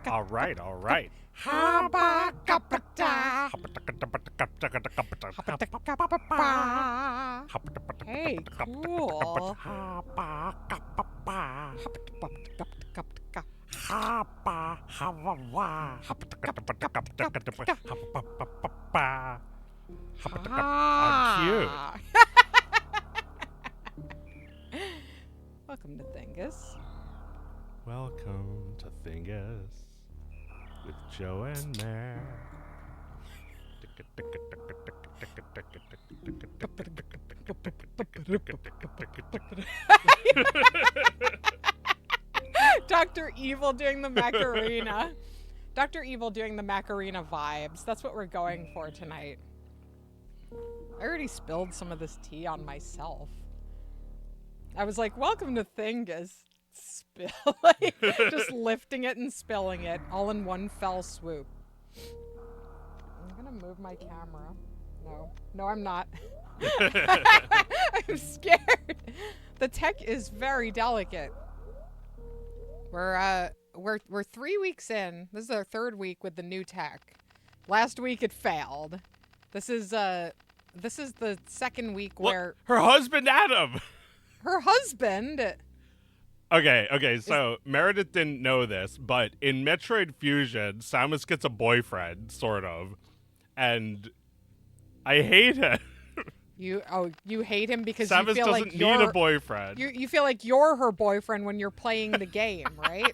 All right, all right. Hey, cool. Cute. Welcome to Thingus. Welcome to Thingus with Joe and Mare. Dr. Evil doing the Macarena. Dr. Evil doing the Macarena vibes. That's what we're going for tonight. I already spilled some of this tea on myself. I was like, welcome to Thingus. Spill. Like, just lifting it and spilling it all in one fell swoop. I'm going to move my camera. No, I'm not. I'm scared. The tech is very delicate. We're 3 weeks in. This is our third week with the new tech. Last week it failed. This is the second week where her husband Adam. her husband. Okay, so Meredith didn't know this, but in Metroid Fusion, Samus gets a boyfriend, sort of, and I hate him. You hate him because Samus you feel doesn't like need a boyfriend. You feel like you're her boyfriend when you're playing the game, right?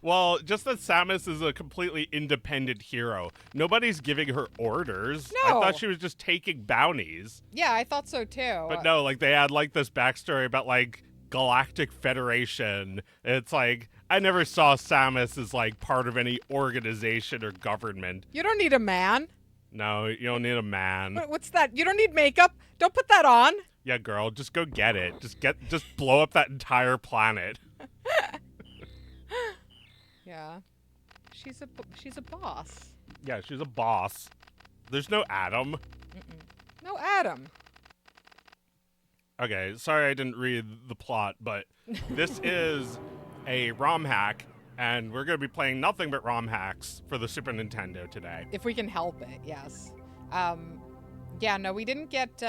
Well, just that Samus is a completely independent hero. Nobody's giving her orders. No. I thought she was just taking bounties. Yeah, I thought so too. But no, like they had like this backstory about like Galactic Federation. It's like I never saw Samus as like part of any organization or government. You don't need a man. No, you don't need a man. What's that? You don't need makeup. Don't put that on. Yeah, girl, just go get it. Just blow up that entire planet. Yeah. She's a boss. Yeah, she's a boss. There's no Adam. No Adam. Okay, sorry I didn't read the plot, but this is a ROM hack, and we're going to be playing nothing but ROM hacks for the Super Nintendo today. If we can help it, yes. Yeah, no, we didn't get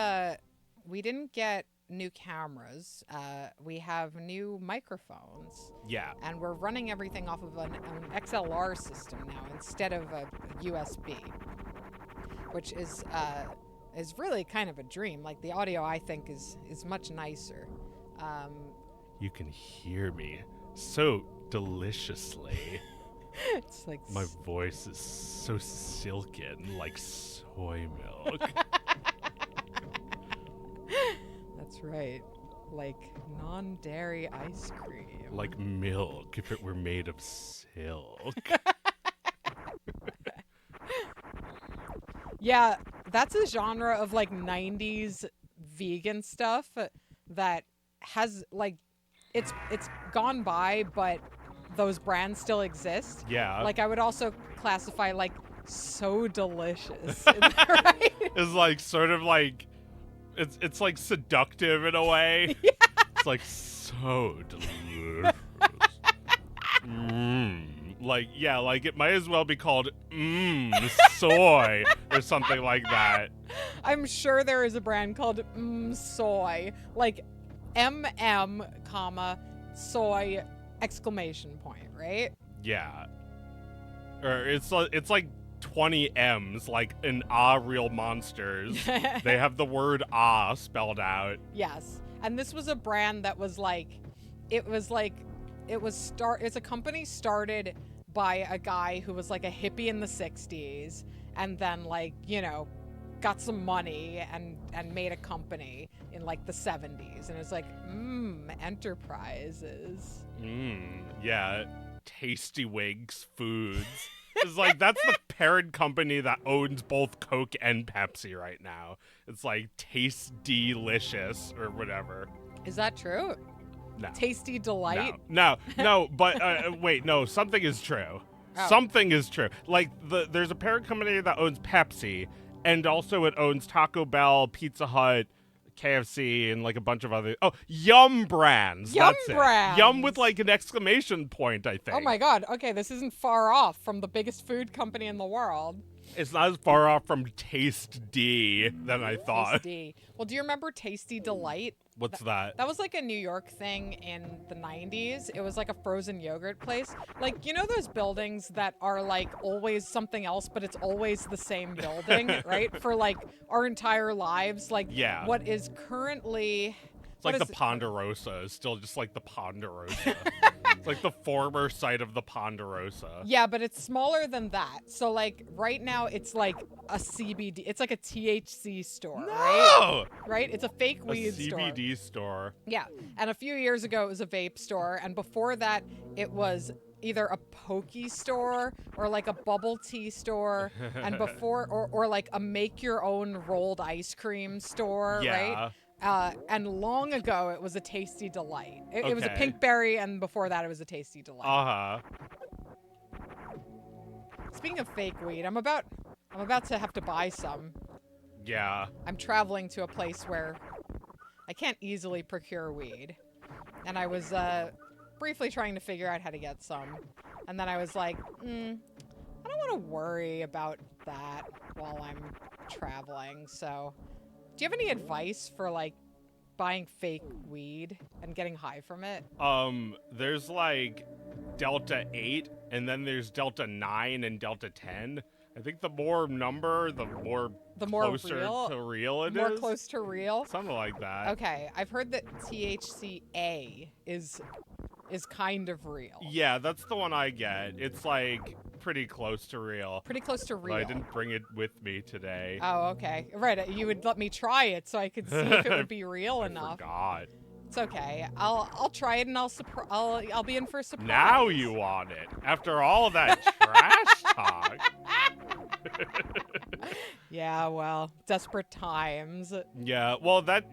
new cameras. We have new microphones. Yeah. And we're running everything off of an XLR system now instead of a USB, which is really kind of a dream. Like the audio, I think, is much nicer. You can hear me so deliciously. It's like my voice is so silken, like soy milk. That's right. Like non-dairy ice cream. Like milk if it were made of silk. Yeah, that's a genre of like 90s vegan stuff that has like it's gone by, but those brands still exist. Yeah. Like I would also classify like So Delicious, right? It's like sort of like it's like seductive in a way. Yeah. It's like so delicious. Like, yeah, like it might as well be called soy or something like that. I'm sure there is a brand called soy, like comma soy exclamation point, right? Yeah. Or it's like 20 M's, like in Real Monsters. They have the word spelled out. Yes. And this was a brand that was like, it's a company started by a guy who was like a hippie in the 60s and then like, you know, got some money and made a company in like the 70s. And it's like, enterprises. Yeah. Tasty Wigs Foods. It's like, that's the parent company that owns both Coke and Pepsi right now. It's like Taste Delicious or whatever. Is that true? No. Tasty Delight? No, but wait, no, something is true. Oh. Something is true. Like, there's a parent company that owns Pepsi, and also it owns Taco Bell, Pizza Hut, KFC and like a bunch of other. Oh, Yum Brands. Yum that's Brands. It. Yum with like an exclamation point, I think. Oh my god. Okay, this isn't far off from the biggest food company in the world. It's not as far off from Taste D than I thought. Tasty. Well, do you remember Tasty Delight? What's that? That was like a New York thing in the 90s. It was like a frozen yogurt place. Like, you know those buildings that are like always something else, but it's always the same building, right? For like our entire lives. Like, Yeah. what is currently... It's like the Ponderosa is still just like the Ponderosa. It's like the former site of the Ponderosa. Yeah, but it's smaller than that. So like right now it's like a CBD. It's like a THC store, right? Right? It's a fake weed store. A CBD store. Yeah. And a few years ago it was a vape store, and before that it was either a pokey store or like a bubble tea store, and before or like a make your own rolled ice cream store, right? And long ago, it was a Tasty Delight. It was a Pink Berry, and before that, it was a Tasty Delight. Speaking of fake weed, I'm about to have to buy some. Yeah. I'm traveling to a place where I can't easily procure weed, and I was briefly trying to figure out how to get some, and then I was like, I don't want to worry about that while I'm traveling, so... Do you have any advice for, like, buying fake weed and getting high from it? There's, like, Delta 8, and then there's Delta 9 and Delta 10. I think the more number, the more closer real, to real it more is. close to real? Something like that. Okay, I've heard that THCA is kind of real. Yeah, that's the one I get. It's, like... pretty close to real. Pretty close to real. But I didn't bring it with me today. Oh, okay. Right, you would let me try it so I could see if it would be real enough. I forgot. It's okay. I'll try it and I'll be in for a surprise. Now you want it after all of that trash talk. Yeah, well, desperate times. Yeah, well, that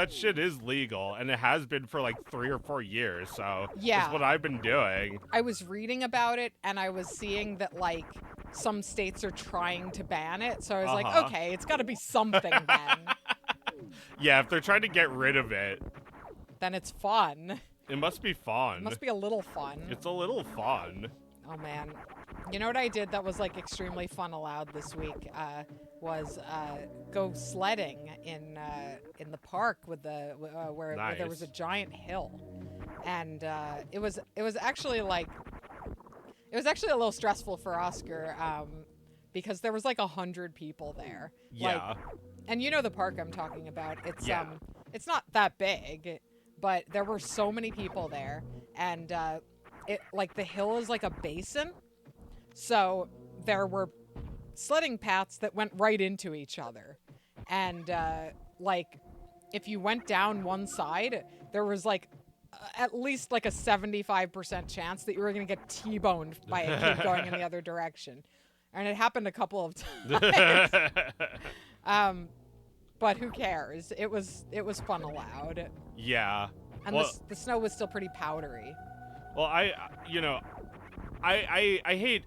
shit is legal, and it has been for like 3 or 4 years, so yeah, that's what I've been doing. I was reading about it, and I was seeing that, like, some states are trying to ban it, so I was like, okay, it's gotta be something then. Yeah, if they're trying to get rid of it, then it's fun. It must be fun. It must be a little fun. It's a little fun. Oh, man. You know what I did that was, like, extremely fun aloud this week? Was go sledding in the park with where there was a giant hill, and it was actually like a little stressful for Oscar because there was like 100 people there. Yeah. Like, and you know the park I'm talking about. It's not that big, but there were so many people there, and it like the hill is like a basin, so there were sledding paths that went right into each other, and like if you went down one side, there was like at least like a 75% chance that you were going to get T-boned by a kid going in the other direction, and it happened a couple of times. But who cares? It was fun aloud. Yeah. And the snow was still pretty powdery. Well, I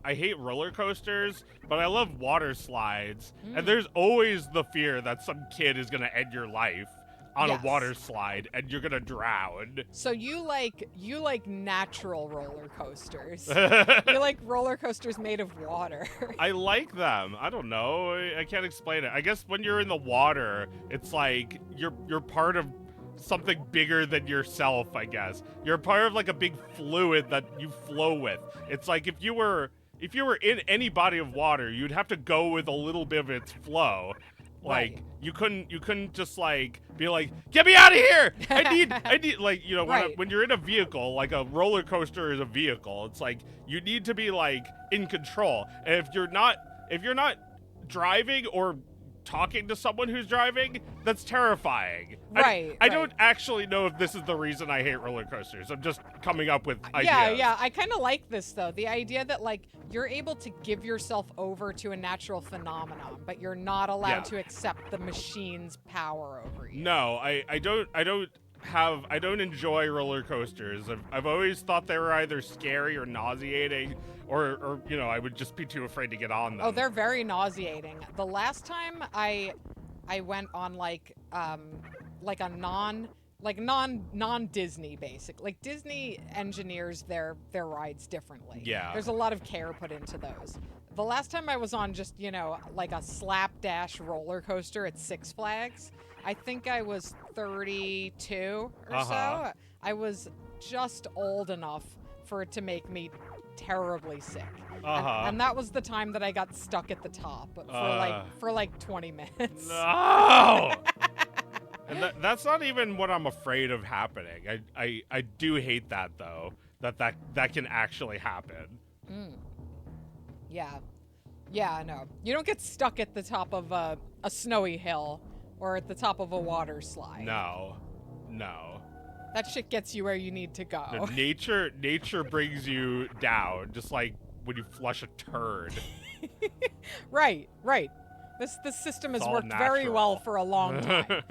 hate roller coasters, but I love water slides. And there's always the fear that some kid is going to end your life on a water slide and you're going to drown. So you like natural roller coasters. You like roller coasters made of water. I like them. I don't know. I can't explain it. I guess when you're in the water, it's like you're part of something bigger than yourself, I guess. You're part of like a big fluid that you flow with. It's like if you were in any body of water, you'd have to go with a little bit of its flow. Like right. you couldn't just like be like, get me out of here. I need like, you know, when you're in a vehicle, like a roller coaster is a vehicle. It's like you need to be like in control. And if you're not driving or talking to someone who's driving, that's terrifying. Right. I don't actually know if this is the reason I hate roller coasters. I'm just coming up with ideas. Yeah. I kind of like this though. The idea that like you're able to give yourself over to a natural phenomenon, but you're not allowed to accept the machine's power over you. No, I don't enjoy roller coasters. I've always thought they were either scary or nauseating, or you know, I would just be too afraid to get on them. Oh, they're very nauseating. The last time I went on like like a non Disney basic. Like Disney engineers their rides differently. Yeah. There's a lot of care put into those. The last time I was on just, like a slapdash roller coaster at Six Flags, I think I was 32 or so. I was just old enough for it to make me terribly sick. And that was the time that I got stuck at the top for like 20 minutes. No! And that's not even what I'm afraid of happening. I do hate that, though, that can actually happen. Yeah, no. You don't get stuck at the top of a snowy hill or at the top of a water slide. No. That shit gets you where you need to go. No, nature brings you down, just like when you flush a turd. Right. This system has worked very well for a long time.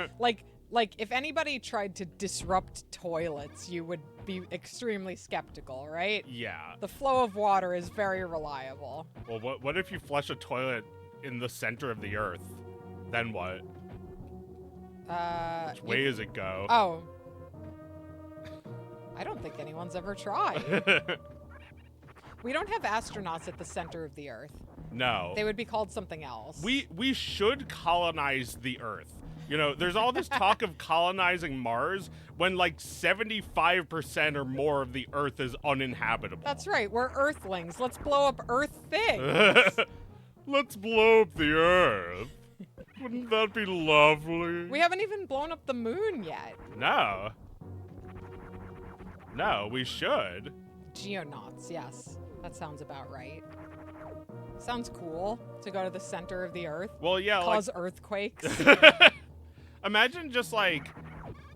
Like if anybody tried to disrupt toilets, you would be extremely skeptical, right? Yeah. The flow of water is very reliable. Well, what if you flush a toilet in the center of the earth? Then what? Which way does it go? Oh. I don't think anyone's ever tried. We don't have astronauts at the center of the earth. No. They would be called something else. We should colonize the earth. There's all this talk of colonizing Mars when like 75% or more of the Earth is uninhabitable. That's right. We're Earthlings. Let's blow up Earth things. Let's blow up the Earth. Wouldn't that be lovely? We haven't even blown up the moon yet. No, we should. Geonauts, yes. That sounds about right. Sounds cool to go to the center of the Earth. Well, yeah, cause earthquakes. Imagine just like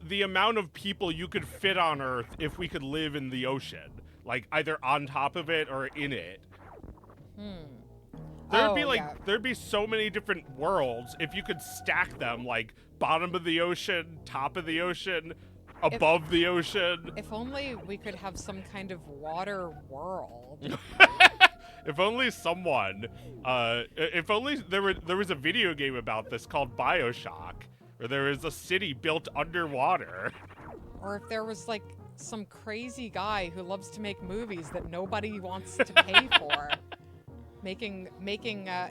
the amount of people you could fit on Earth if we could live in the ocean, like either on top of it or in it. There'd be so many different worlds if you could stack them, like bottom of the ocean, top of the ocean, above the ocean. If only we could have some kind of water world. If only someone, if only there was a video game about this called BioShock, where there is a city built underwater. Or if there was like some crazy guy who loves to make movies that nobody wants to pay for,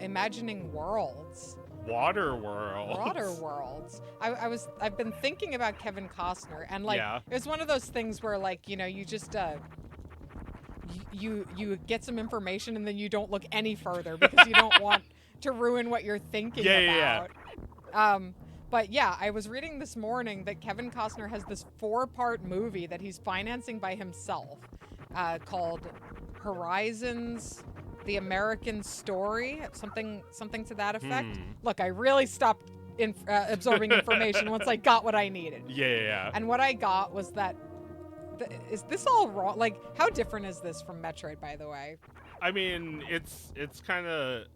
imagining worlds. Water worlds. I've been thinking about Kevin Costner, and like it was one of those things where like you just you get some information and then you don't look any further because you don't want to ruin what you're thinking about. But yeah, I was reading this morning that Kevin Costner has this 4-part movie that he's financing by himself, called Horizons: The American Story, something to that effect. Look, I really stopped absorbing information once I got what I needed. Yeah. And what I got was that. Is this all wrong? Like, how different is this from Metroid, by the way? I mean, it's kind of.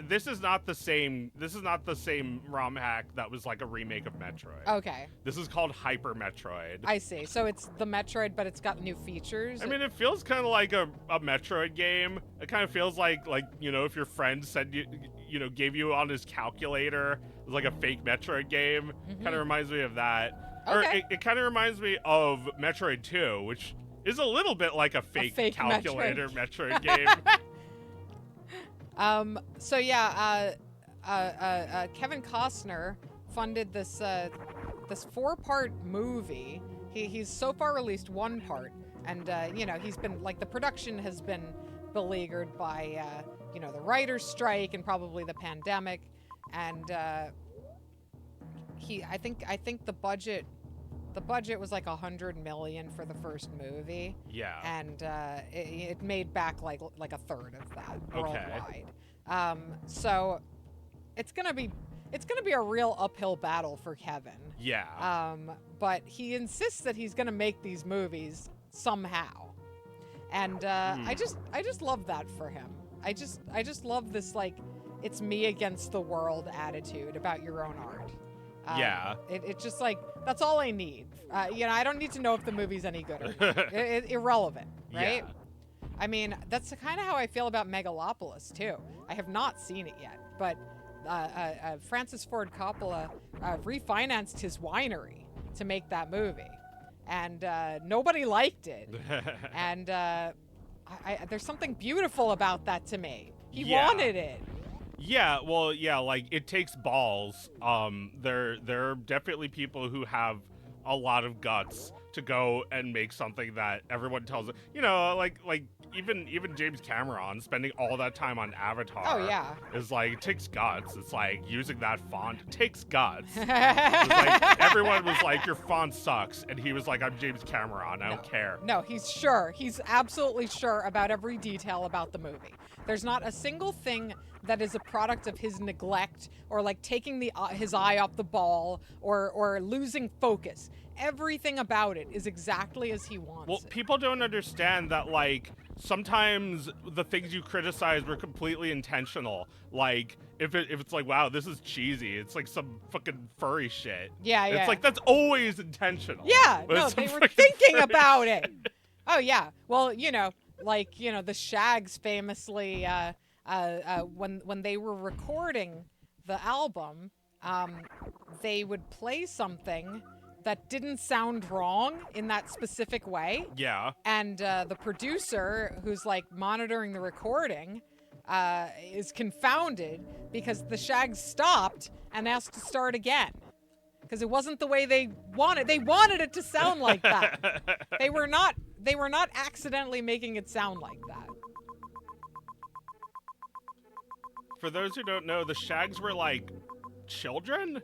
This is not the same. This is not the same ROM hack that was like a remake of Metroid. Okay. This is called Hyper Metroid. I see. So it's the Metroid, but it's got new features. I mean, it feels kind of like a Metroid game. It kind of feels like if your friend said gave you on his calculator, it was like a fake Metroid game. Kind of reminds me of that. Okay. Or it kind of reminds me of Metroid 2, which is a little bit like a fake calculator Metroid game. So yeah, Kevin Costner funded this 4-part movie. He's so far released 1 part, and he's been like, the production has been beleaguered by the writer's strike and probably the pandemic, and I think the budget was like $100 million for the first movie. Yeah. And it made back like a third of that worldwide. So it's gonna be a real uphill battle for Kevin. Yeah. But he insists that he's gonna make these movies somehow, and I just love that for him. I just love this, like, it's me against the world attitude about your own art. Yeah. It's just like, that's all I need. I don't need to know if the movie's any good or not. Irrelevant, right? Yeah. I mean, that's kind of how I feel about Megalopolis, too. I have not seen it yet, but Francis Ford Coppola refinanced his winery to make that movie, and nobody liked it. And there's something beautiful about that to me. He wanted it. Yeah, well, yeah, like it takes balls. There are definitely people who have a lot of guts to go and make something that everyone tells it. You know, like even James Cameron spending all that time on Avatar. Oh yeah. Is like it takes guts. It's like using that font takes guts. It's like everyone was like, your font sucks, and he was like, I'm James Cameron. I don't care. No, he's sure. He's absolutely sure about every detail about the movie. There's not a single thing that is a product of his neglect or like taking his eye off the ball or losing focus. Everything about it is exactly as he wants Well, it. people don't understand that, like, sometimes the things you criticize were completely intentional. Like, if it's like, wow, this is cheesy, it's like some fucking furry shit. Yeah. It's like, that's always intentional. Yeah, But no, it's they some were fucking thinking furry about it. shit. Oh yeah. Well, the Shags famously, when they were recording the album, they would play something that didn't sound wrong in that specific way. Yeah. And the producer, who's like monitoring the recording, is confounded because the Shags stopped and asked to start again. Because it wasn't the way they wanted. They wanted it to sound like that. They were not accidentally making it sound like that. For those who don't know, the Shags were like children?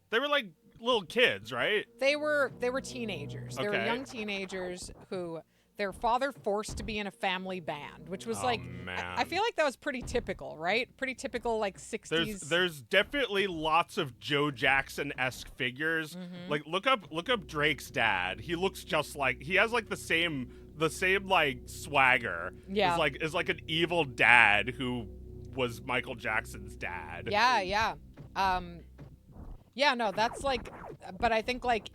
They were like little kids, right? They were teenagers. They were Okay. young teenagers who their father forced to be in a family band, which was Man. I feel like that was pretty typical, right? Pretty typical, like 60s. There's definitely lots of Joe Jackson-esque figures. Mm-hmm. Like look up Drake's dad. He looks just like, he has like the same like swagger. Yeah. Is like an evil dad who was Michael Jackson's dad. Yeah. Yeah, no, that's like, but I think like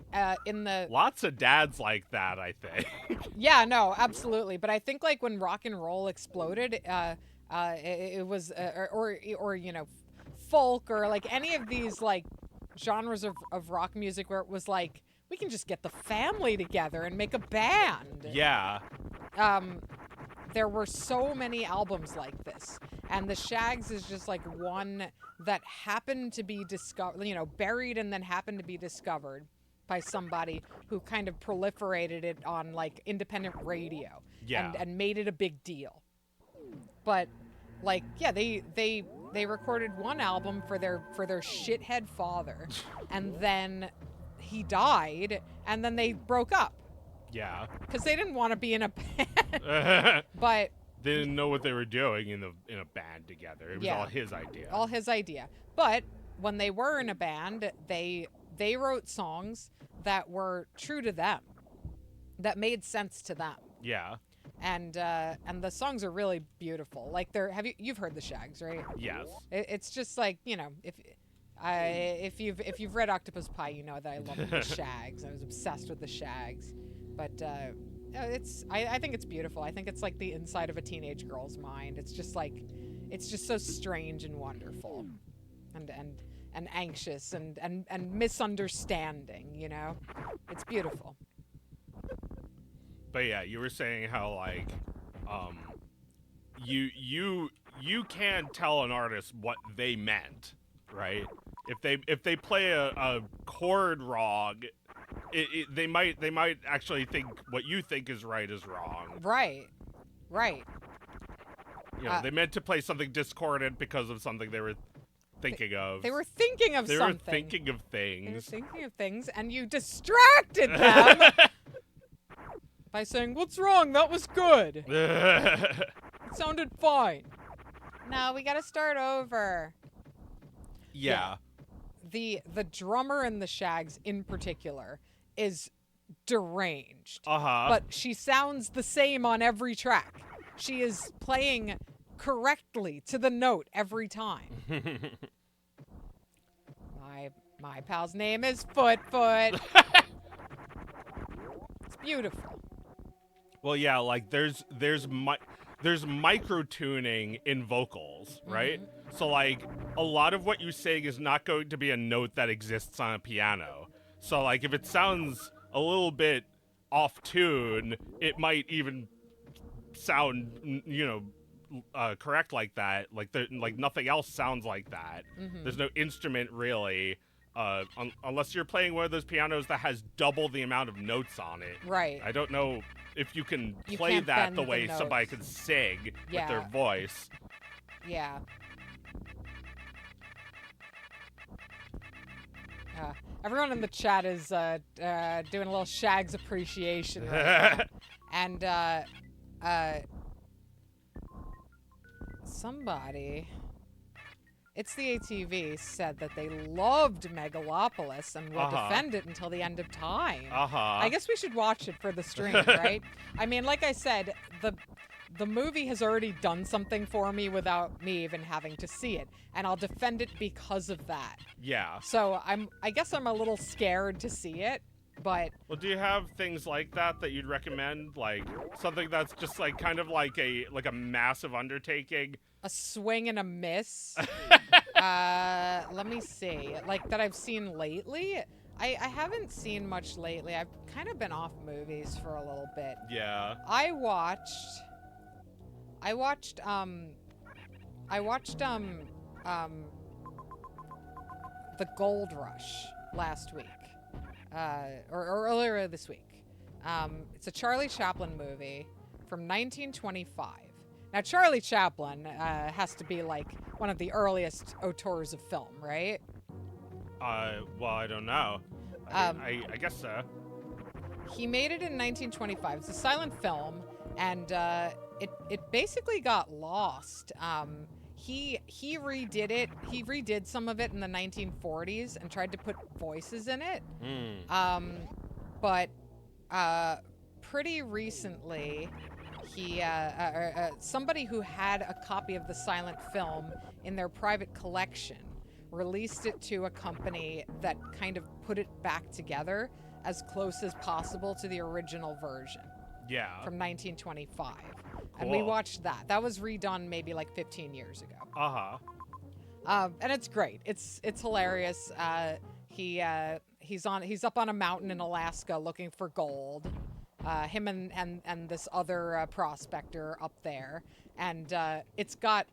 in the Lots of dads like that, I think. yeah, no, absolutely. But I think like when rock and roll exploded, it was or folk or like any of these like genres of rock music where it was like we can just get the family together and make a band. Yeah. There were so many albums like this, and the Shags is just like one that happened to be discovered, buried and then happened to be discovered by somebody who kind of proliferated it on like independent radio. Yeah. And made it a big deal. But like, yeah, they recorded one album for their shithead father, and then he died, and then they broke up. Yeah. Because they didn't want to be in a band. But they didn't know what they were doing in a band together. It was Yeah. all his idea. all his idea. But when they were in a band, they wrote songs that were true to them, that made sense to them. Yeah. And the songs are really beautiful. Like you've heard the Shags, right? Yes. It's just like, if you've read Octopus Pie, you know that I love the Shags. I was obsessed with the Shags. But I think it's beautiful. I think it's like the inside of a teenage girl's mind. It's just so strange and wonderful, and anxious and misunderstanding. It's beautiful. But yeah, you were saying how like, you can't tell an artist what they meant, right? If they play a chord wrong, they might actually think what you think is right is wrong. Right. They meant to play something discordant because of something they were thinking of. They were thinking of They something. were thinking of They were things. thinking of things, and you distracted them by saying, "What's wrong? That was good. It sounded fine." No, we gotta start over. Yeah. The drummer in the Shags in particular is deranged. Uh-huh. But she sounds the same on every track. She is playing correctly to the note every time. My pal's name is Foot. It's beautiful. Well, yeah, like there's micro tuning in vocals, right? So, like, a lot of what you saying is not going to be a note that exists on a piano. So, like, if it sounds a little bit off tune, it might even sound, correct like that. Like nothing else sounds like that. There's no instrument really, unless you're playing one of those pianos that has double the amount of notes on it. Right. I don't know if you can You play can't that bend the the way somebody notes. could sing with their Yeah. voice. Yeah. Everyone in the chat is doing a little Shags appreciation right now. And somebody, it's the ATV, said that they loved Megalopolis and will defend it until the end of time. I guess we should watch it for the stream, right? I mean, like I said, the movie has already done something for me without me even having to see it, and I'll defend it because of that. Yeah. So I guess I'm a little scared to see it, but Well, do you have things like that you'd recommend? Like something that's just like kind of like a massive undertaking? a swing and a miss. Let me see. Like that I've seen lately. I haven't seen much lately. I've kind of been off movies for a little bit. Yeah. I watched The Gold Rush last week, or earlier this week. It's a Charlie Chaplin movie from 1925. Now, Charlie Chaplin has to be like one of the earliest auteurs of film, right? Well, I don't know. I guess so. He made it in 1925. It's a silent film, and it basically got lost. He redid it. He redid some of it in the 1940s and tried to put voices in it. But pretty recently, he somebody who had a copy of the silent film in their private collection released it to a company that kind of put it back together as close as possible to the original version. Yeah. From 1925. And we watched that. That was redone maybe like 15 years ago. And it's great. It's hilarious. He's up on a mountain in Alaska looking for gold. Him and this other prospector up there. And it's got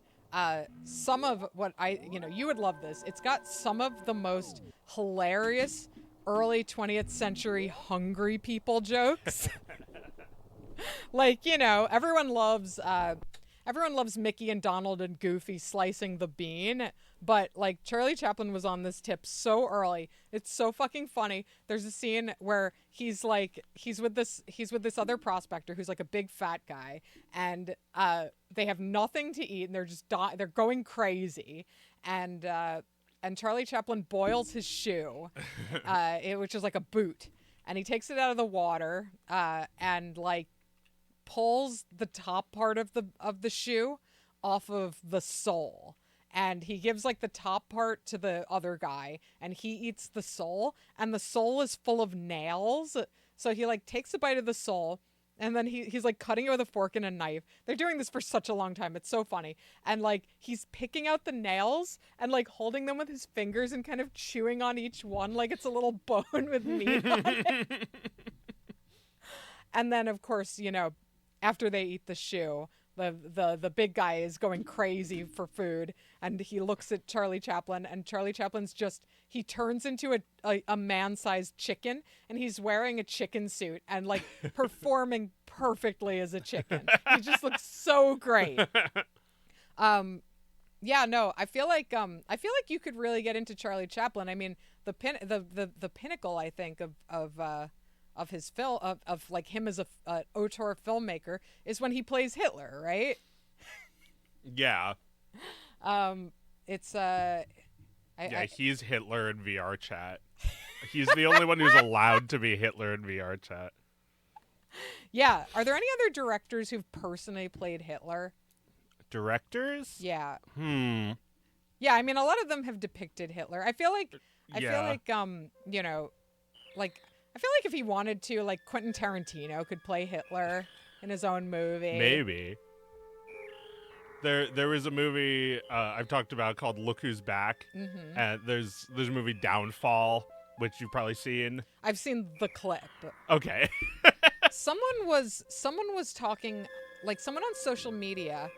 some of what you would love this. It's got some of the most hilarious early 20th century hungry people jokes. Like, everyone loves Mickey and Donald and Goofy slicing the bean, but like Charlie Chaplin was on this tip so early. It's so fucking funny. There's a scene where he's with this other prospector who's like a big fat guy, and they have nothing to eat and they're just they're going crazy, and Charlie Chaplin boils his shoe, which is like a boot, and he takes it out of the water and like pulls the top part of the shoe off of the sole, and he gives like the top part to the other guy, and he eats the sole, and the sole is full of nails. So he like takes a bite of the sole, and then he's like cutting it with a fork and a knife. They're doing this for such a long time. It's so funny. And like he's picking out the nails and like holding them with his fingers and kind of chewing on each one like it's a little bone with meat on it. And then of course, after they eat the shoe, the big guy is going crazy for food, and he looks at Charlie Chaplin, and Charlie Chaplin's he turns into a man-sized chicken, and he's wearing a chicken suit and like performing perfectly as a chicken. He just looks so great. Yeah, no, I feel like you could really get into Charlie Chaplin. I mean, the pinnacle, I think, of his film, of like him as a auteur filmmaker is when he plays Hitler, right? Yeah. It's he's Hitler in VR chat. He's the only one who's allowed to be Hitler in VR chat. Yeah. Are there any other directors who've personally played Hitler? Directors? Yeah. Yeah, I mean, a lot of them have depicted Hitler. I feel like if he wanted to, like, Quentin Tarantino could play Hitler in his own movie. Maybe. There was a movie I've talked about called Look Who's Back, Mm-hmm. and there's a movie Downfall, which you've probably seen. I've seen the clip. Okay. Someone was talking, like someone on social media,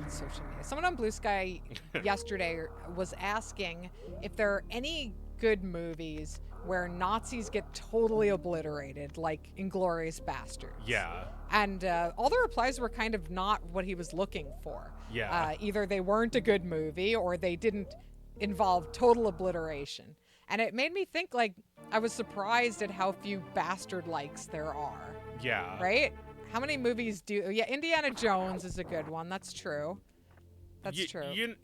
someone on Blue Sky yesterday was asking if there are any good movies where Nazis get totally obliterated, like Inglourious Bastards. Yeah. And all the replies were kind of not what he was looking for. Yeah. Either they weren't a good movie or they didn't involve total obliteration. And it made me think, like, I was surprised at how few bastard likes there are. Yeah. Right? How many movies do... Yeah, Indiana Jones is a good one. That's true. That's true. You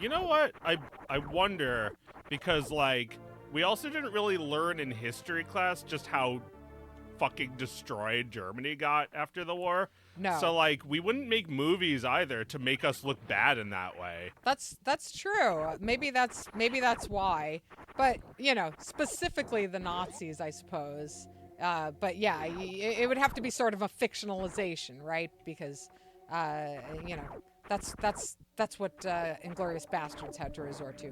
know what? I wonder, because, like, we also didn't really learn in history class just how fucking destroyed Germany got after the war. No. So, like, we wouldn't make movies either to make us look bad in that way. That's true. Maybe that's why. But, you know, specifically the Nazis, I suppose. But yeah, it would have to be sort of a fictionalization, right? Because, you know, that's what Inglourious Bastards had to resort to.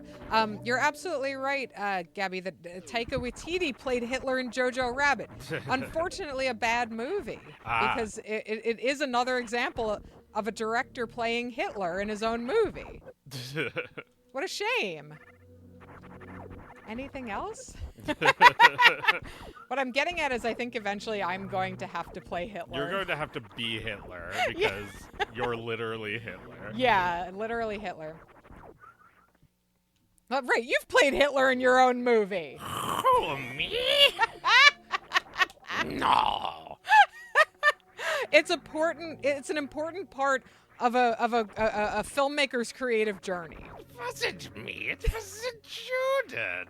You're absolutely right, Gabby, that Taika Waititi played Hitler in Jojo Rabbit. Unfortunately, a bad movie, because it is another example of a director playing Hitler in his own movie. What a shame. Anything else? What I'm getting at is I think eventually I'm going to have to play Hitler. You're going to have to be Hitler because you're literally Hitler. Yeah, literally Hitler. Right, you've played Hitler in your own movie. Oh, me? No. It's important. It's an important part of a filmmaker's creative journey. It wasn't me. It was Jordan.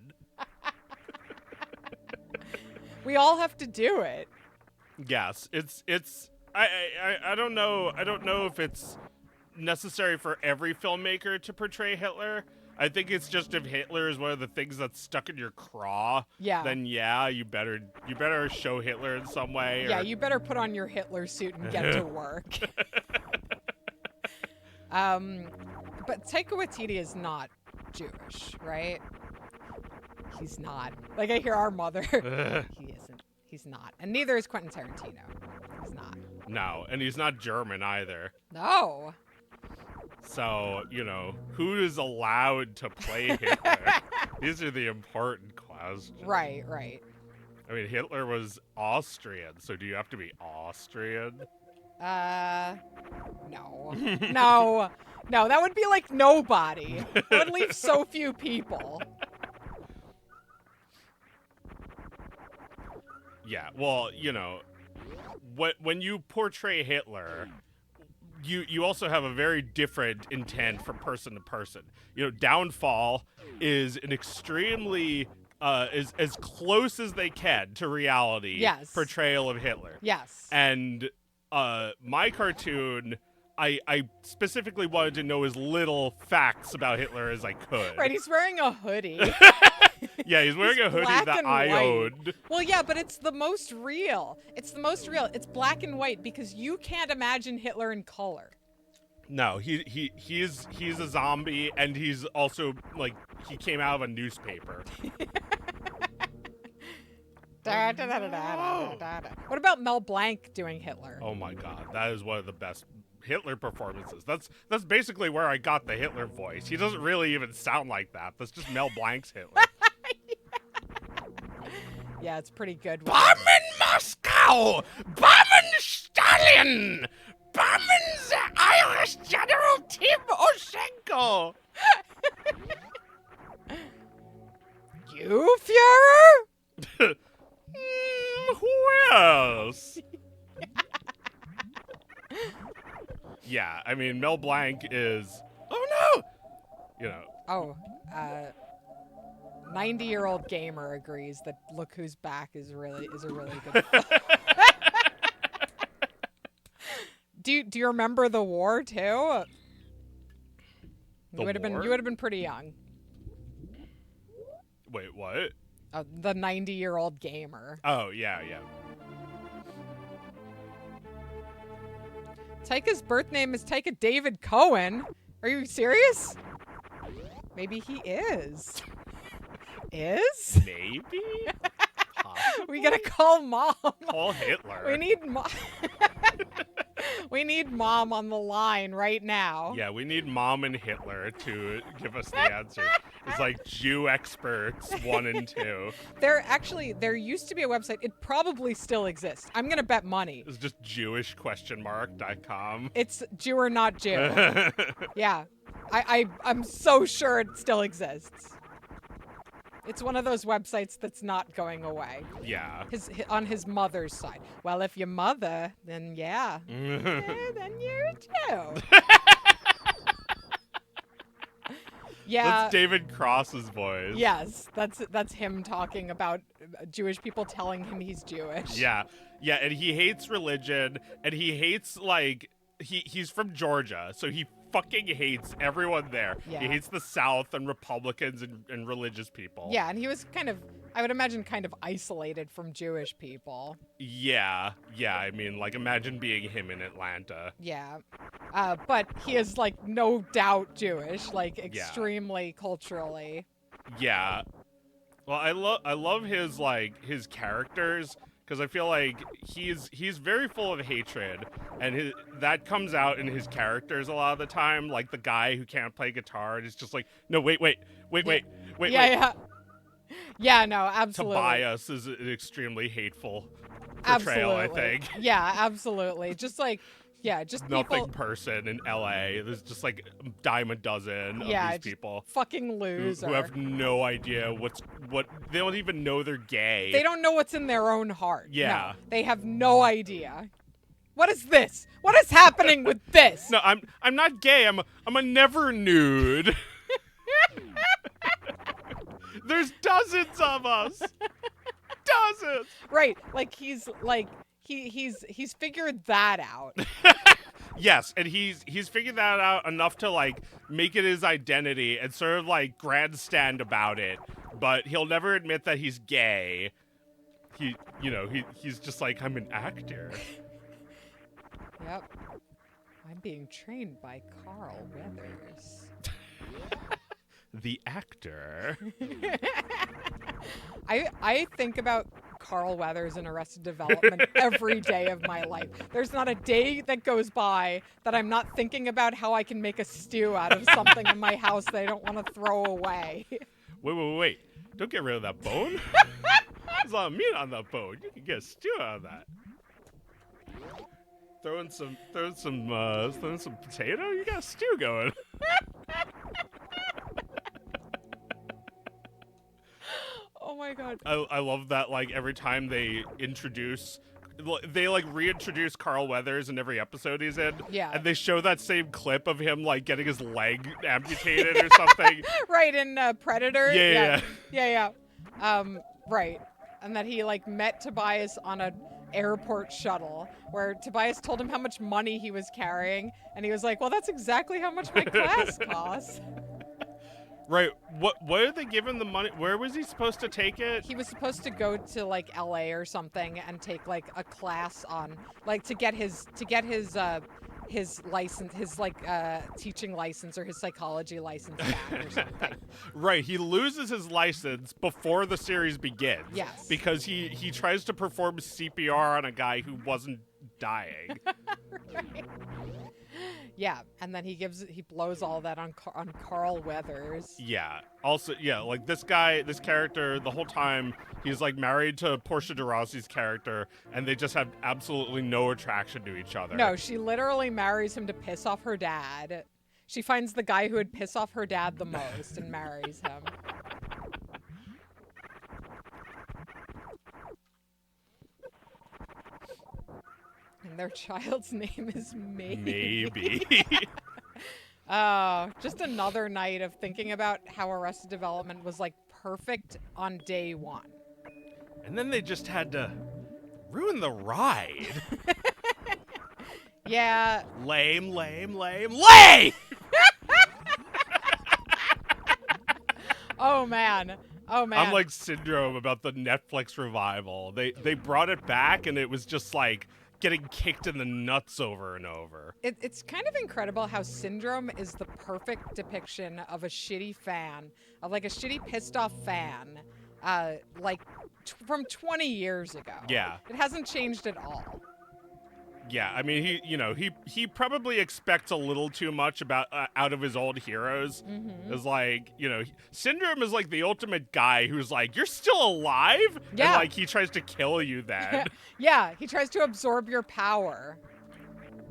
We all have to do it. Yes, it's. I don't know. I don't know if it's necessary for every filmmaker to portray Hitler. I think it's just if Hitler is one of the things that's stuck in your craw. Yeah. Then you better show Hitler in some way. Yeah, you better put on your Hitler suit and get to work. But Taika Waititi is not Jewish, right? He's not. Like, I hear our mother. He isn't. He's not. And neither is Quentin Tarantino. He's not. No, and he's not German either. No. So, you know, who is allowed to play Hitler? These are the important questions. Right. I mean, Hitler was Austrian, so do you have to be Austrian? No. No, that would be like nobody. That would leave so few people. Yeah, well, you know, when you portray Hitler, you also have a very different intent from person to person. You know, Downfall is an extremely as close as they can to reality portrayal of Hitler. Yes. And my cartoon, I specifically wanted to know as little facts about Hitler as I could. Right, he's wearing a hoodie. Yeah, he's wearing a hoodie that I owned. Well, yeah, but it's the most real. It's It's black and white because you can't imagine Hitler in color. No, he's a zombie, and he's also, like, he came out of a newspaper. What about Mel Blanc doing Hitler? Oh my god, that is one of the best Hitler performances. That's basically where I got the Hitler voice. He doesn't really even sound like that. That's just Mel Blanc's Hitler. Yeah, it's pretty good. Bomben Moscow! Bomben Stalin! Bomben the Irish General Tim Oshenko! You, Führer? Who else? Yeah, I mean, Mel Blanc is... Oh, no! You know. Oh, 90-year-old gamer agrees that Look Who's Back is a really good film. Do you remember the war too? You would have been pretty young. Wait, what? The 90-year-old gamer. Oh, yeah. Taika's birth name is Taika David Cohen. Are you serious? Maybe he is. Is? Maybe? We gotta call Mom. Call Hitler. We need Mom. We need Mom on the line right now. Yeah, we need Mom and Hitler to give us the answer. It's like Jew experts 1 and 2. There used to be a website. It probably still exists. I'm gonna bet money. It's just Jewish?mark.com. It's Jew or not Jew. Yeah. I'm so sure it still exists. It's one of those websites that's not going away. Yeah. On his mother's side. Well, if your mother, then yeah. Yeah, then you're too. Yeah. That's David Cross's voice. Yes, that's him talking about Jewish people telling him he's Jewish. Yeah. Yeah, and he hates religion, and he hates, like, he's from Georgia, so he fucking hates everyone there. Yeah. He hates the South and Republicans and religious people. Yeah, and he was kind of, I would imagine, kind of isolated from Jewish people. Yeah. Yeah, I mean, like, imagine being him in Atlanta. Yeah. But he is, like, no doubt Jewish, like, extremely culturally. Yeah. Well, I love his, like, his characters, because I feel like he's very full of hatred, and that comes out in his characters a lot of the time. Like the guy who can't play guitar, and it's just like, no, wait. Yeah, no, absolutely. Tobias is an extremely hateful portrayal, Absolutely. I think. Yeah, absolutely. Just like, yeah, just Nothing people. person in LA. There's just like a dime a dozen of Yeah, these just people fucking loser. who have no idea what they don't even know they're gay. They don't know what's in their own heart. Yeah. No, they have no idea. What is this? What is happening with this? No, I'm not gay. I'm a never nude. There's dozens of us. Dozens. Right. Like he's figured that out. Yes, and he's figured that out enough to like make it his identity and sort of like grandstand about it, but he'll never admit that he's gay. He's just like, I'm an actor. Yep. I'm being trained by Carl Weathers. The actor. I think about Carl Weathers in Arrested Development every day of my life. There's not a day that goes by that I'm not thinking about how I can make a stew out of something in my house that I don't want to throw away. Wait. Don't get rid of that bone. There's a lot of meat on that bone. You can get a stew out of that. Throw in some potato. You got a stew going. Oh my god. I love that, like, every time they reintroduce Carl Weathers in every episode he's in. Yeah. And they show that same clip of him, like, getting his leg amputated or something. Right, in Predator? Yeah. Right. And that he, like, met Tobias on an airport shuttle where Tobias told him how much money he was carrying. And he was like, well, that's exactly how much my class costs. Right. What are they giving the money? Where was he supposed to take it? He was supposed to go to like LA or something and take like a class on like to get his license, his like teaching license or his psychology license back or something. Right. He loses his license before the series begins. Yes. Because he tries to perform CPR on a guy who wasn't dying. Right. Yeah, and then he blows all that on Carl Weathers. Yeah. Also, yeah, like this character, the whole time, he's like married to Portia de Rossi's character, and they just have absolutely no attraction to each other. No, she literally marries him to piss off her dad. She finds the guy who would piss off her dad the most and marries him. And their child's name is Maybe. Just another night of thinking about how Arrested Development was like perfect on day one. And then they just had to ruin the ride. Yeah. Lame. Oh man. I'm like Syndrome about the Netflix revival. They brought it back and it was just like getting kicked in the nuts over and over. It's kind of incredible how Syndrome is the perfect depiction of a shitty fan, of like a shitty pissed off fan, from 20 years ago. Yeah. It hasn't changed at all. Yeah, I mean, he probably expects a little too much about out of his old heroes. Mm-hmm. It's like, Syndrome is like the ultimate guy who's like, you're still alive? Yeah. And like he tries to kill you then. Yeah, he tries to absorb your power.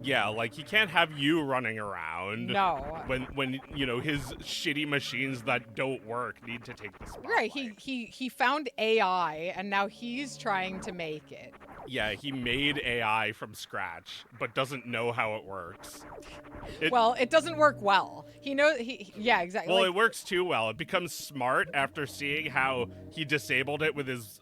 Yeah, like he can't have you running around. No. When his shitty machines that don't work need to take the spotlight. Right, he found AI and now he's trying to make it. Yeah, he made AI from scratch, but doesn't know how it works. Well, it doesn't work well. He knows yeah, exactly. Well, it works too well. It becomes smart after seeing how he disabled it with his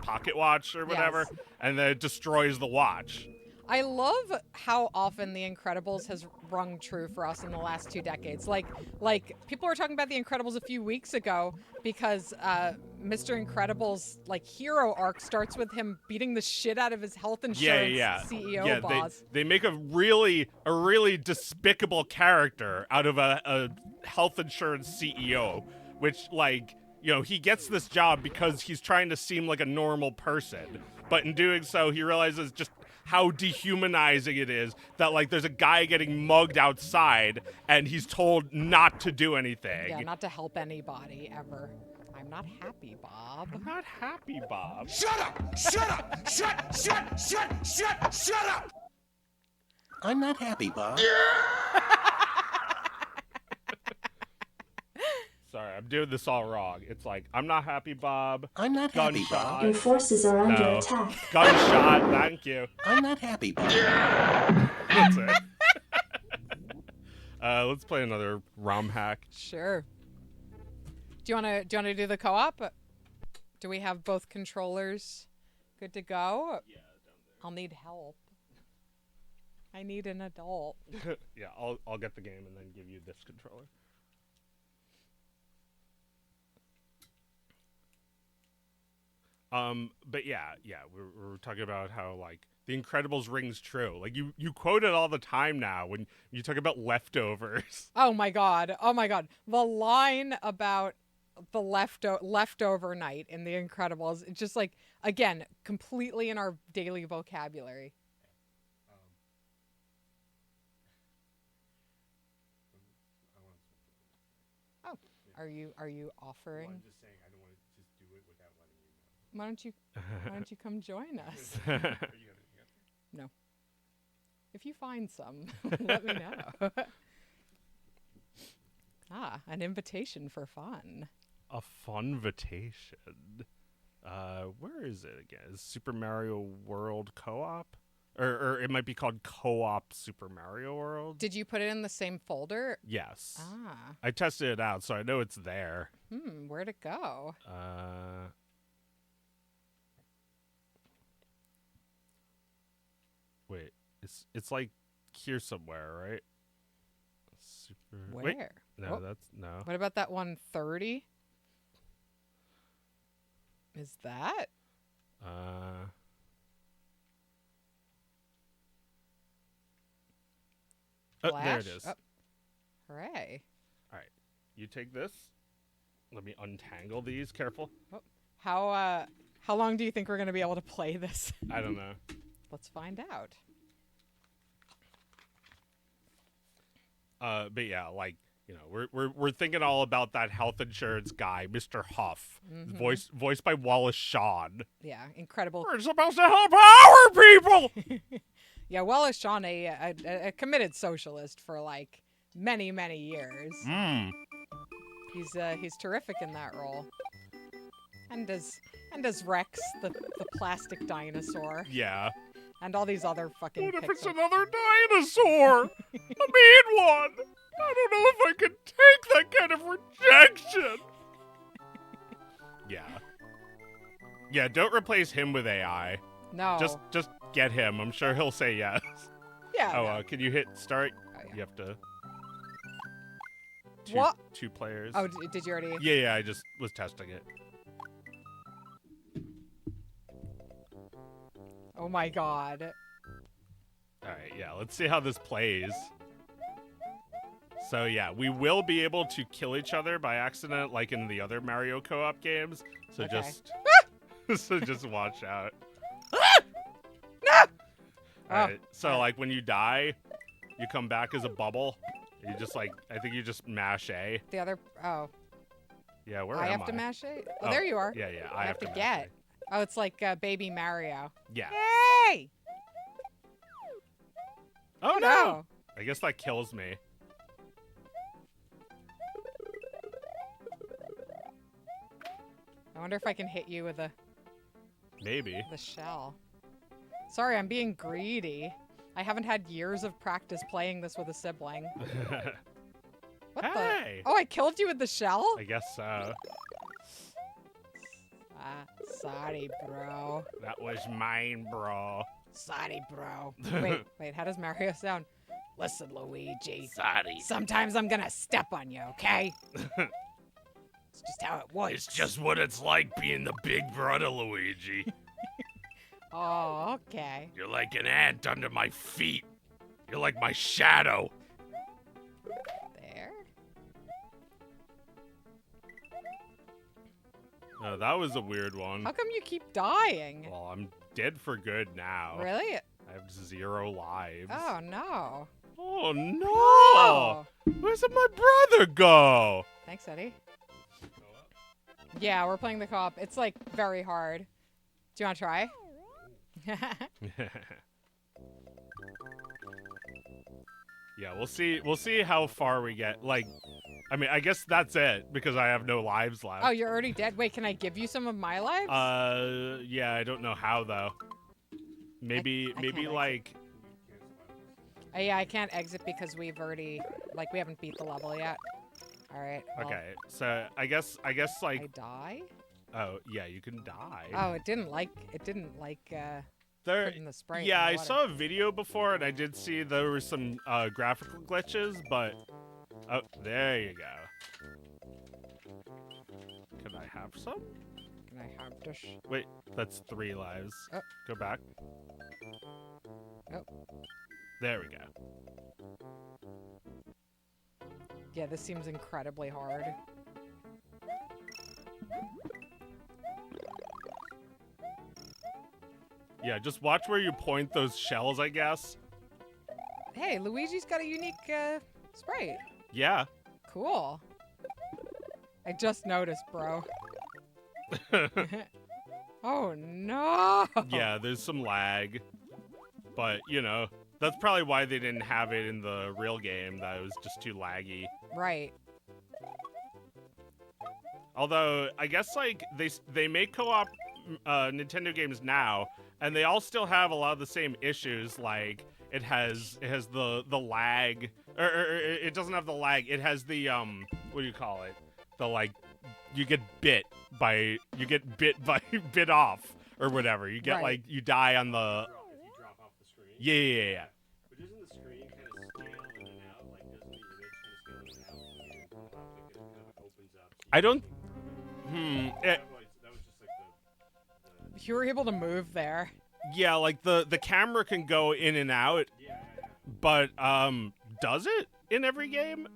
pocket watch or whatever, Yes. and then it destroys the watch. I love how often The Incredibles has rung true for us in the last 2 decades. Like people were talking about The Incredibles a few weeks ago because Mr. Incredible's like hero arc starts with him beating the shit out of his health insurance CEO boss. They make a really despicable character out of a health insurance CEO, which he gets this job because he's trying to seem like a normal person, but in doing so, he realizes just how dehumanizing it is that there's a guy getting mugged outside and he's told not to do anything. Yeah, not to help anybody ever. I'm not happy, Bob. I'm not happy, Bob. Shut up! Shut up! Shut up! I'm not happy, Bob. Sorry, I'm doing this all wrong. It's like, I'm not happy, Bob. I'm not happy, Gunshot. Bob. Your forces are under No. attack. Gunshot, thank you. I'm not happy, Bob. That's it. Let's play another ROM hack. Sure. Do you want to do the co-op? Do we have both controllers good to go? Yeah, down I'll need help. I need an adult. there. Yeah, I'll get the game and then give you this controller. But yeah, we're talking about how The Incredibles rings true. You quote it all the time now when you talk about leftovers. Oh my god. The line about the leftover night in The Incredibles, it's just again, completely in our daily vocabulary. Oh, are you offering? I'm just saying I don't want to just do it without letting you know. Why don't you come join us? Are you gonna get No. If you find some, let me know. An invitation for fun. a fun vacation? Where is it again? Is Super Mario World Co-op? Or it might be called Co-op Super Mario World? Did you put it in the same folder? Yes. Ah. I tested it out, so I know it's there. Where'd it go? Wait, it's like here somewhere, right? Super. Where? Wait, no, Oh. that's no. What about that 130? Is that? Oh, there it Flash? is. Oh. Hooray. All right, you take this. Let me untangle these. Careful. How long do you think we're going to be able to play this? I don't know. Let's find out. But yeah, like, you know, we're thinking all about that health insurance guy, Mr. Huff, voiced by Wallace Shawn. Yeah, incredible. We're supposed to help our people. Yeah, Wallace Shawn, a committed socialist for like many, many years. He's terrific in that role. And does Rex, the plastic dinosaur, Yeah. and all these other fucking. What if it's Pixar- another dinosaur? A mean one. I don't know if I can take that kind of rejection. Yeah. Yeah, don't replace him with AI. No. Just get him. I'm sure he'll say yes. Yeah. Oh, no. can you hit start? Oh, yeah. You have to. What? Two players. Oh, did you already? Yeah, I just was testing it. Oh my god. Alright, yeah, let's see how this plays. So yeah, we will be able to kill each other by accident like in the other Mario co-op games. So Okay. just watch out. No! Alright, so alright. like when you die, you come back as a bubble. You just like, I think you just mash A. The other. Oh. Yeah, where I am have to mash it. Oh, Oh, there you are. Yeah, yeah, I have to mash get. Oh, it's like Baby Mario. A. Yeah. Hey! Oh no! I guess that kills me. I wonder if I can hit you with Maybe. the shell. Sorry, I'm being greedy. I haven't had years of practice playing this with a sibling. What Hey! the? Oh, I killed you with the shell? I guess so. Sorry, bro. That was mine, bro. Sorry, bro. Wait, how does Mario sound? Listen, Luigi. Sorry. Sometimes I'm gonna step on you, okay? It's just how it works. It's just what it's like being the big brother, Luigi. Oh, okay. You're like an ant under my feet. You're like my shadow. There. No, that was a weird one. How come you keep dying? Well, I'm dead for good now. Really? I have 0 lives. Oh, no. Oh, no! Oh. Where's my brother go? Thanks, Eddie. Yeah, we're playing the co-op. It's, like, very hard. Do you want to try? Yeah, we'll see how far we get. Like, I mean, I guess that's it because I have no lives left. Oh, you're already dead? Wait, can I give you some of my lives? Yeah, I don't know how though. Maybe I can't like Yeah, I can't exit because we've already, like, we haven't beat the level yet. All right. Well, okay. So I guess I like die? oh yeah, you can die. Oh, it didn't like There, putting the sprite yeah, in the I water. saw a video before and I did see there were some graphical glitches, but oh, there you go. Can I have some? Can I have this? Wait, that's 3 lives. Oh. Go back. Oh. There we go. Yeah, this seems incredibly hard. Yeah, just watch where you point those shells, I guess. Hey, Luigi's got a unique sprite. Yeah. Cool. I just noticed, bro. Oh, no! Yeah, there's some lag. But, you know, that's probably why they didn't have it in the real game, that it was just too laggy. Right. Although, I guess, like, they make co-op Nintendo games now, and they all still have a lot of the same issues, like, it has the lag, or it doesn't have the lag, it has the, what do you call it? The, like, you get bit by bit off, or whatever. You get, Right. like, you die on the... If you drop off the screen. Yeah. But doesn't the screen kind of scale in and out? Like, doesn't the image kind of scale in and out when you pop? Like, it kind of opens up. So I don't... that was just like the You were able to move there. Yeah, like, the camera can go in and out, yeah. but, does it in every game?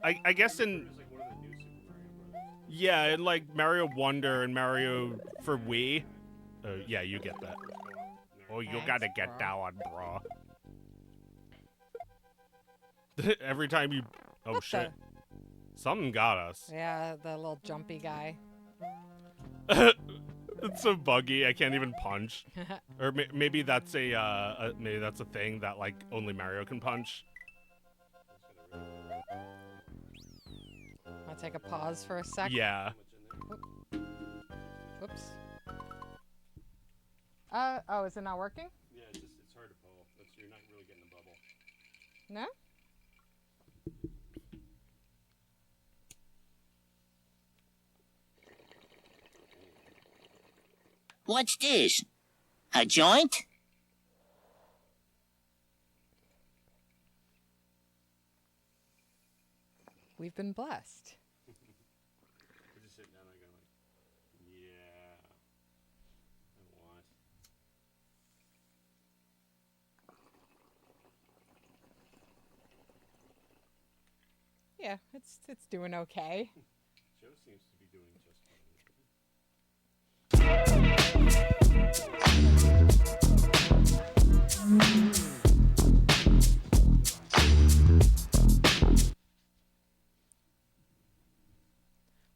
I guess in... It was like one of the new Super Mario Brothers. Yeah, in, like, Mario Wonder and Mario for Wii. Yeah, you get that. Oh, you Thanks, gotta get bro. down, bro. Every time you... Oh, What shit. Something got us. Yeah, the little jumpy guy. It's so buggy, I can't even punch. Or maybe that's maybe that's a thing that, like, only Mario can punch. I'll take a pause for a sec. Yeah. Oops. Oh, is it not working? Yeah, it's hard to pull. You're not really getting a bubble. No? What's this? A joint? We've been blessed. I just sit down and I go like, yeah, I want. Yeah, it's doing okay. Joe seems to be doing just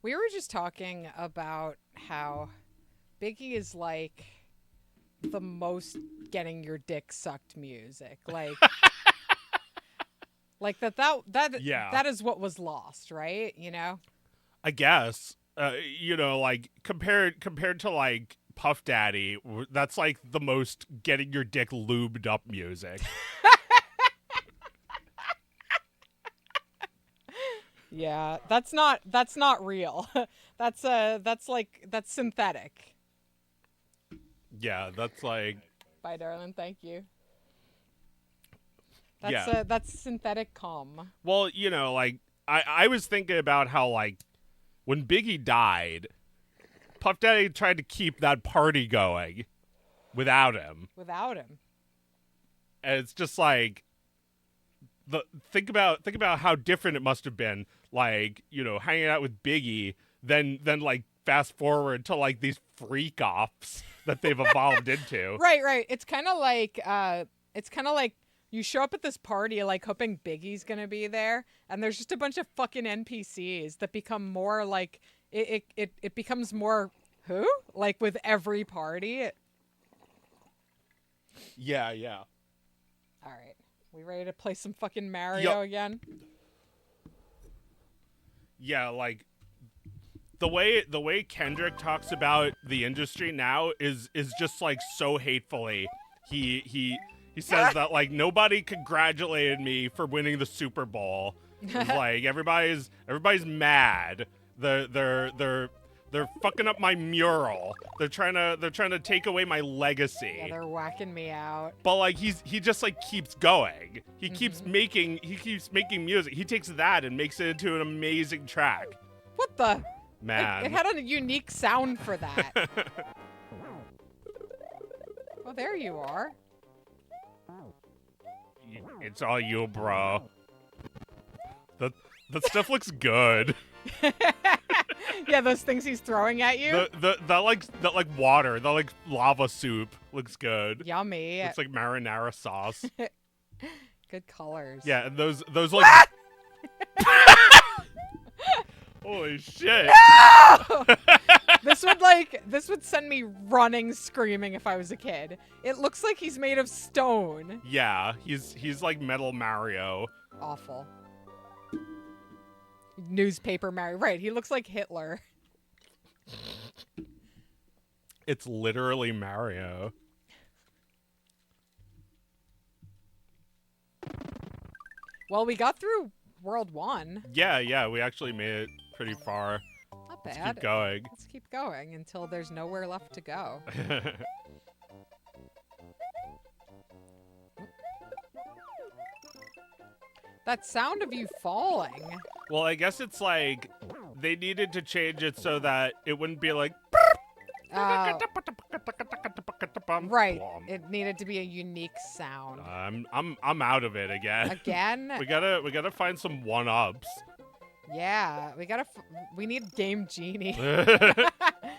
We were just talking about how Biggie is like the most getting your dick sucked music. Like that Yeah. that is what was lost, right? You know? I guess. Like compared to like Puff Daddy, that's like the most getting your dick lubed up music. Yeah, that's not real. that's synthetic. Yeah, that's like Bye, darling. Thank you. yeah. That's synthetic cum. Well, like I was thinking about how like when Biggie died, Puff Daddy tried to keep that party going without him. Without him. And it's just like think about how different it must have been, like, hanging out with Biggie, then like fast forward to like these freak offs that they've evolved into. Right. It's kind of like you show up at this party like hoping Biggie's gonna be there, and there's just a bunch of fucking NPCs that become more like it becomes more who? Like with every party. Yeah. All right. We ready to play some fucking Mario again? Yeah, like the way Kendrick talks about the industry now is just like so hatefully. He says that like nobody congratulated me for winning the Super Bowl. It's like everybody's mad. They're fucking up my mural. They're trying to take away my legacy. Yeah, they're whacking me out. But like he just like keeps going. He keeps making music. He takes that and makes it into an amazing track. What the? Man. It had a unique sound for that. Oh, there you are. It's all you, bro. That stuff looks good. Yeah, those things he's throwing at you. That like water, that like lava soup looks good. Yummy. It's like marinara sauce. Good colors. Yeah, and those like holy shit. No! This would send me running screaming if I was a kid. It looks like he's made of stone. Yeah, he's like Metal Mario. Awful. Newspaper Mario. Right, he looks like Hitler. It's literally Mario. Well, we got through World 1. Yeah, we actually made it pretty far. Not Let's bad. keep going. Let's keep going until there's nowhere left to go. That sound of you falling. Well, I guess it's like they needed to change it so that it wouldn't be like Right. It needed to be a unique sound. I'm out of it again. Again? We gotta find some one-ups. Yeah, we need Game Genie.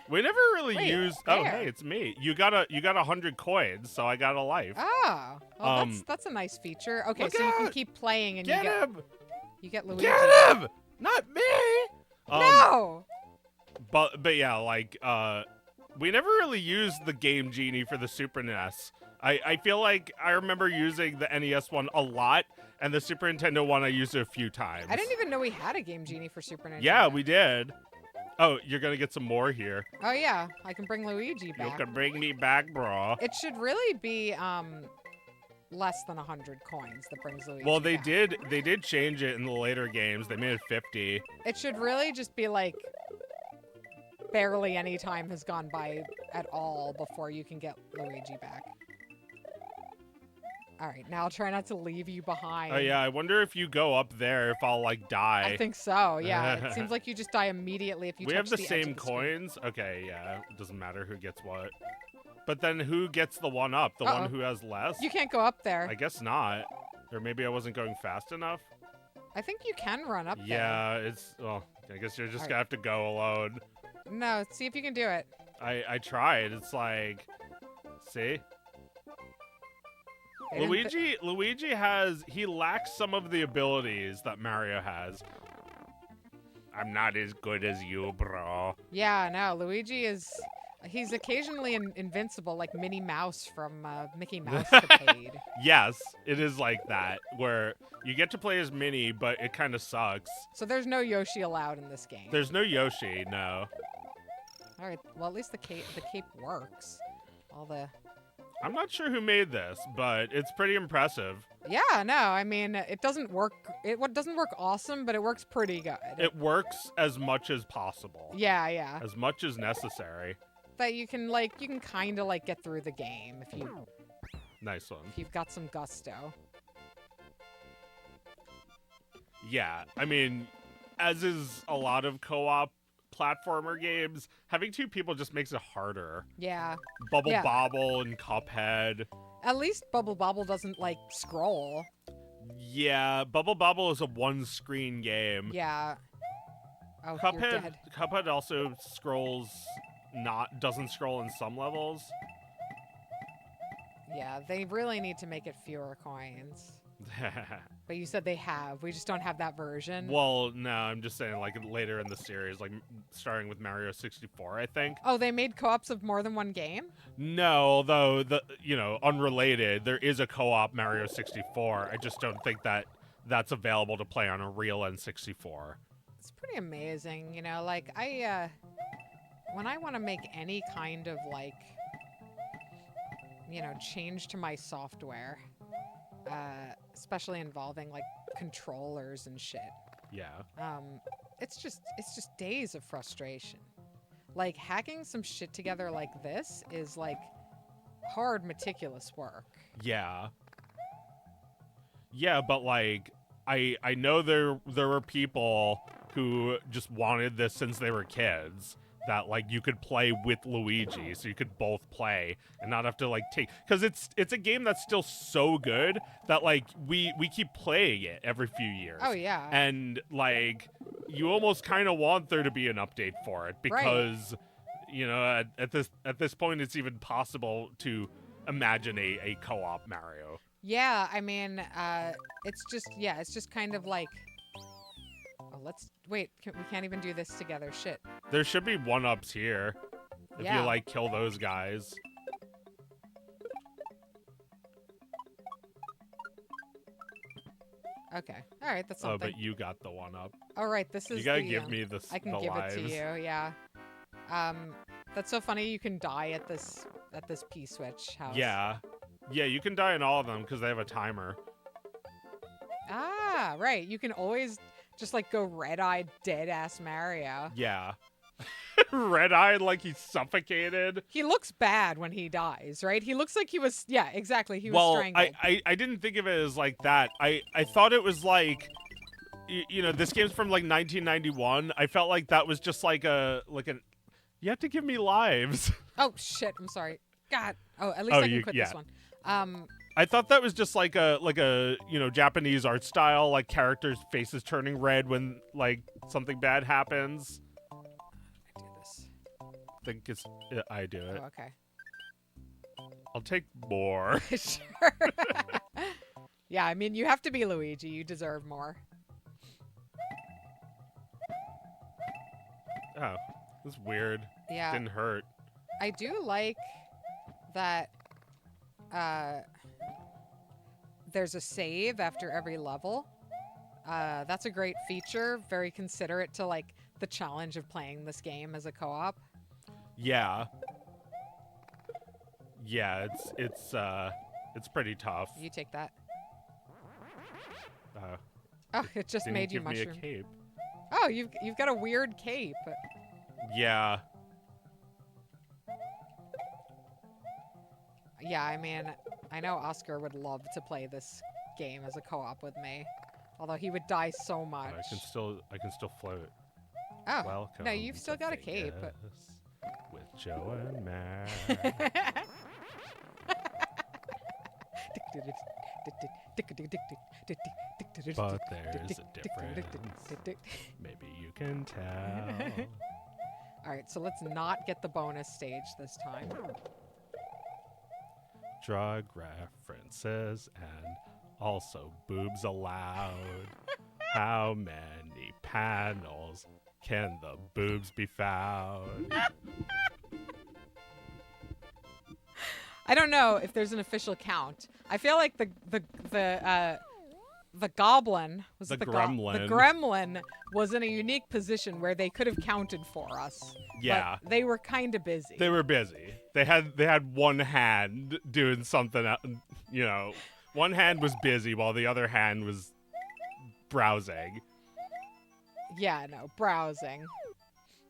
We never really Wait, used. there. Oh, hey, it's me. You got 100 coins, so I got a life. Oh, well, that's a nice feature. Okay, Look so you can out! keep playing and Get him! you get Luigi. Get him! Not me. No. But yeah, like we never really used the Game Genie for the Super NES. I feel like I remember using the NES one a lot, and the Super Nintendo one I used it a few times. I didn't even know we had a Game Genie for Super Nintendo. Yeah, we did. Oh, you're gonna get some more here. Oh yeah, I can bring Luigi back. You can bring me back, bro. It should really be less than 100 coins that brings Luigi Well, they back. did change it in the later games. They made it 50. It should really just be like barely any time has gone by at all before you can get Luigi back. All right, now I'll try not to leave you behind. Oh yeah, I wonder if you go up there if I'll like die. I think so. Yeah, it seems like you just die immediately if you. We touch have the edge same of the screen. coins. Okay, yeah, it doesn't matter who gets what. But then who gets the one up? The one who has less? You can't go up there. I guess not. Or maybe I wasn't going fast enough. I think you can run up there. Yeah, it's. Well, I guess you're just Alright. gonna have to go alone. No, see if you can do it. I tried. It's like, see, They didn't Luigi he lacks some of the abilities that Mario has. I'm not as good as you, bro. Yeah, no, Luigi is. He's occasionally invincible, like Minnie Mouse from Mickey Mouse Capade. Yes, it is like that, where you get to play as Minnie, but it kind of sucks. So there's no Yoshi allowed in this game. There's no Yoshi, no. All right, well at least the cape works. All the. I'm not sure who made this, but it's pretty impressive. Yeah, no, I mean it doesn't work. It doesn't work awesome, but it works pretty good. It works as much as possible. Yeah, yeah. As much as necessary. That you can kind of like get through the game if Nice one. you've got some gusto. Yeah, I mean, as is a lot of co-op platformer games, having two people just makes it harder. Yeah. Bubble Yeah. Bobble and Cuphead. At least Bubble Bobble doesn't like scroll. Yeah, Bubble Bobble is a one-screen game. Yeah. Oh, you're dead. Cuphead also doesn't scroll in some levels. Yeah, they really need to make it fewer coins. But you said they have. We just don't have that version. Well, no, I'm just saying, like, later in the series, like, starting with Mario 64, I think. Oh, they made co-ops of more than one game? No, although, unrelated, there is a co-op Mario 64. I just don't think that's available to play on a real N64. It's pretty amazing, you know, like, when I want to make any kind of, like, change to my software, especially involving, like, controllers and shit, Yeah. it's just days of frustration. Like, hacking some shit together like this is, like, hard, meticulous work. Yeah. Yeah, but, like, I know there were people who just wanted this since they were kids. That, like, you could play with Luigi, so you could both play and not have to, like, because it's a game that's still so good that, like, we keep playing it every few years. Oh, yeah. And, like, you almost kind of want there to be an update for it because, at this point, it's even possible to imagine a co-op Mario. Yeah, I mean, it's just kind of like, wait, we can't even do this together, shit. There should be one-ups here if Yeah. you, like, kill those guys. Okay, all right, that's something. Oh, but you got the one-up. All right, this is You gotta the, give me this. I can the give lives. it to you, yeah. That's so funny. You can die at this P-switch house. Yeah. Yeah, you can die in all of them because they have a timer. Ah, right. You can always just like go red-eyed, dead-ass Mario. Yeah. Red-eyed like he's suffocated. He looks bad when he dies, right? He looks like he was, yeah, exactly. He was strangled. I didn't think of it as like that. I thought it was like, this game's from like 1991. I felt like that was just like you have to give me lives. Oh, shit. I'm sorry. God. Oh, at least I can quit this one. I thought that was just like a Japanese art style, like characters' faces turning red when like something bad happens. I do this. I do it. Oh, okay. I'll take more. Sure. Yeah, I mean, you have to be Luigi. You deserve more. Oh, that's weird. Yeah. Didn't hurt. I do like that there's a save after every level. That's a great feature. Very considerate to like the challenge of playing this game as a co-op. Yeah. Yeah, it's pretty tough. You take that. Uh, Oh, it just didn't made you give me mushroom. a cape. Oh, you've got a weird cape. Yeah. Yeah, I mean, I know Oscar would love to play this game as a co-op with me. Although he would die so much. I can still float. Oh, Welcome. no, you've still to got a cape. Thingus with Joe and Matt. But there's a difference. Maybe you can tell. All right, so let's not get the bonus stage this time. Drug references and also boobs allowed. How many panels can the boobs be found? I don't know if there's an official count. I feel like the goblin was The it the gremlin. The gremlin was in a unique position where they could have counted for us. Yeah. but they were kind of busy. They were busy. They had one hand doing something, you know. One hand was busy while the other hand was browsing. Yeah, no, browsing.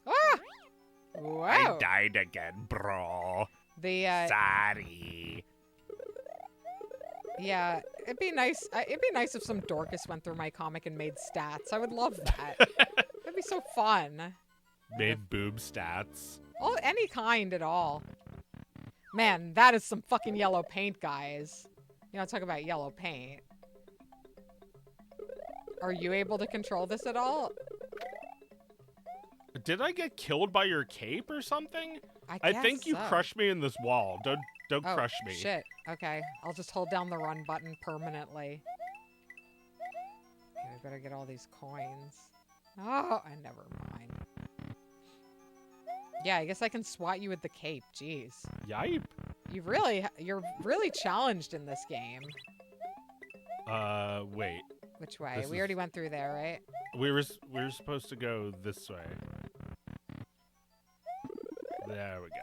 Ah! Wow. I died again, bro. The Sorry. yeah, it'd be nice. It'd be nice if some Dorcas went through my comic and made stats. I would love that. That'd be so fun. Made boob stats. Oh, any kind at all. Man, that is some fucking yellow paint, guys. You know, talk about yellow paint. Are you able to control this at all? Did I get killed by your cape or something? I guess think you so. crushed me in this wall. Don't Oh, crush me. Shit. Okay. I'll just hold down the run button permanently. Okay, we better get all these coins. Oh, and never mind. Yeah, I guess I can swat you with the cape. Jeez. Yipe. You're really challenged in this game. Wait. Which way? This We is- already went through there, right? We were supposed to go this way. There we go.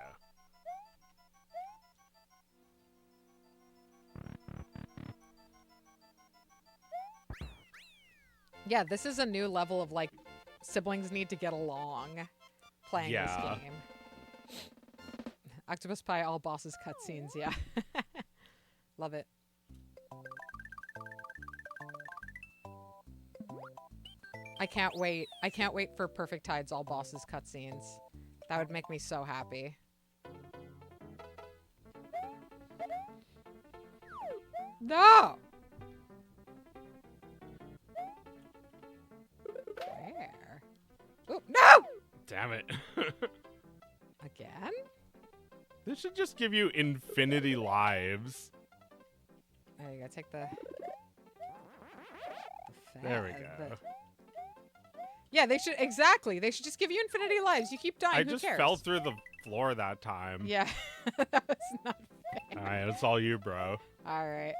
Yeah, this is a new level of like siblings need to get along playing Yeah. this game. Octopus Pie all bosses cutscenes, yeah. Love it. I can't wait. I can't wait for Perfect Tide's all bosses cutscenes. That would make me so happy. No! Where? Oh, no! Damn it. Again? This should just give you infinity lives. There you go. Take the There we the- go. Yeah, they should exactly. They should just give you infinity lives. You keep dying. I Who just cares? fell through the floor that time. Yeah, that was not. All right, it's all you, bro. All right.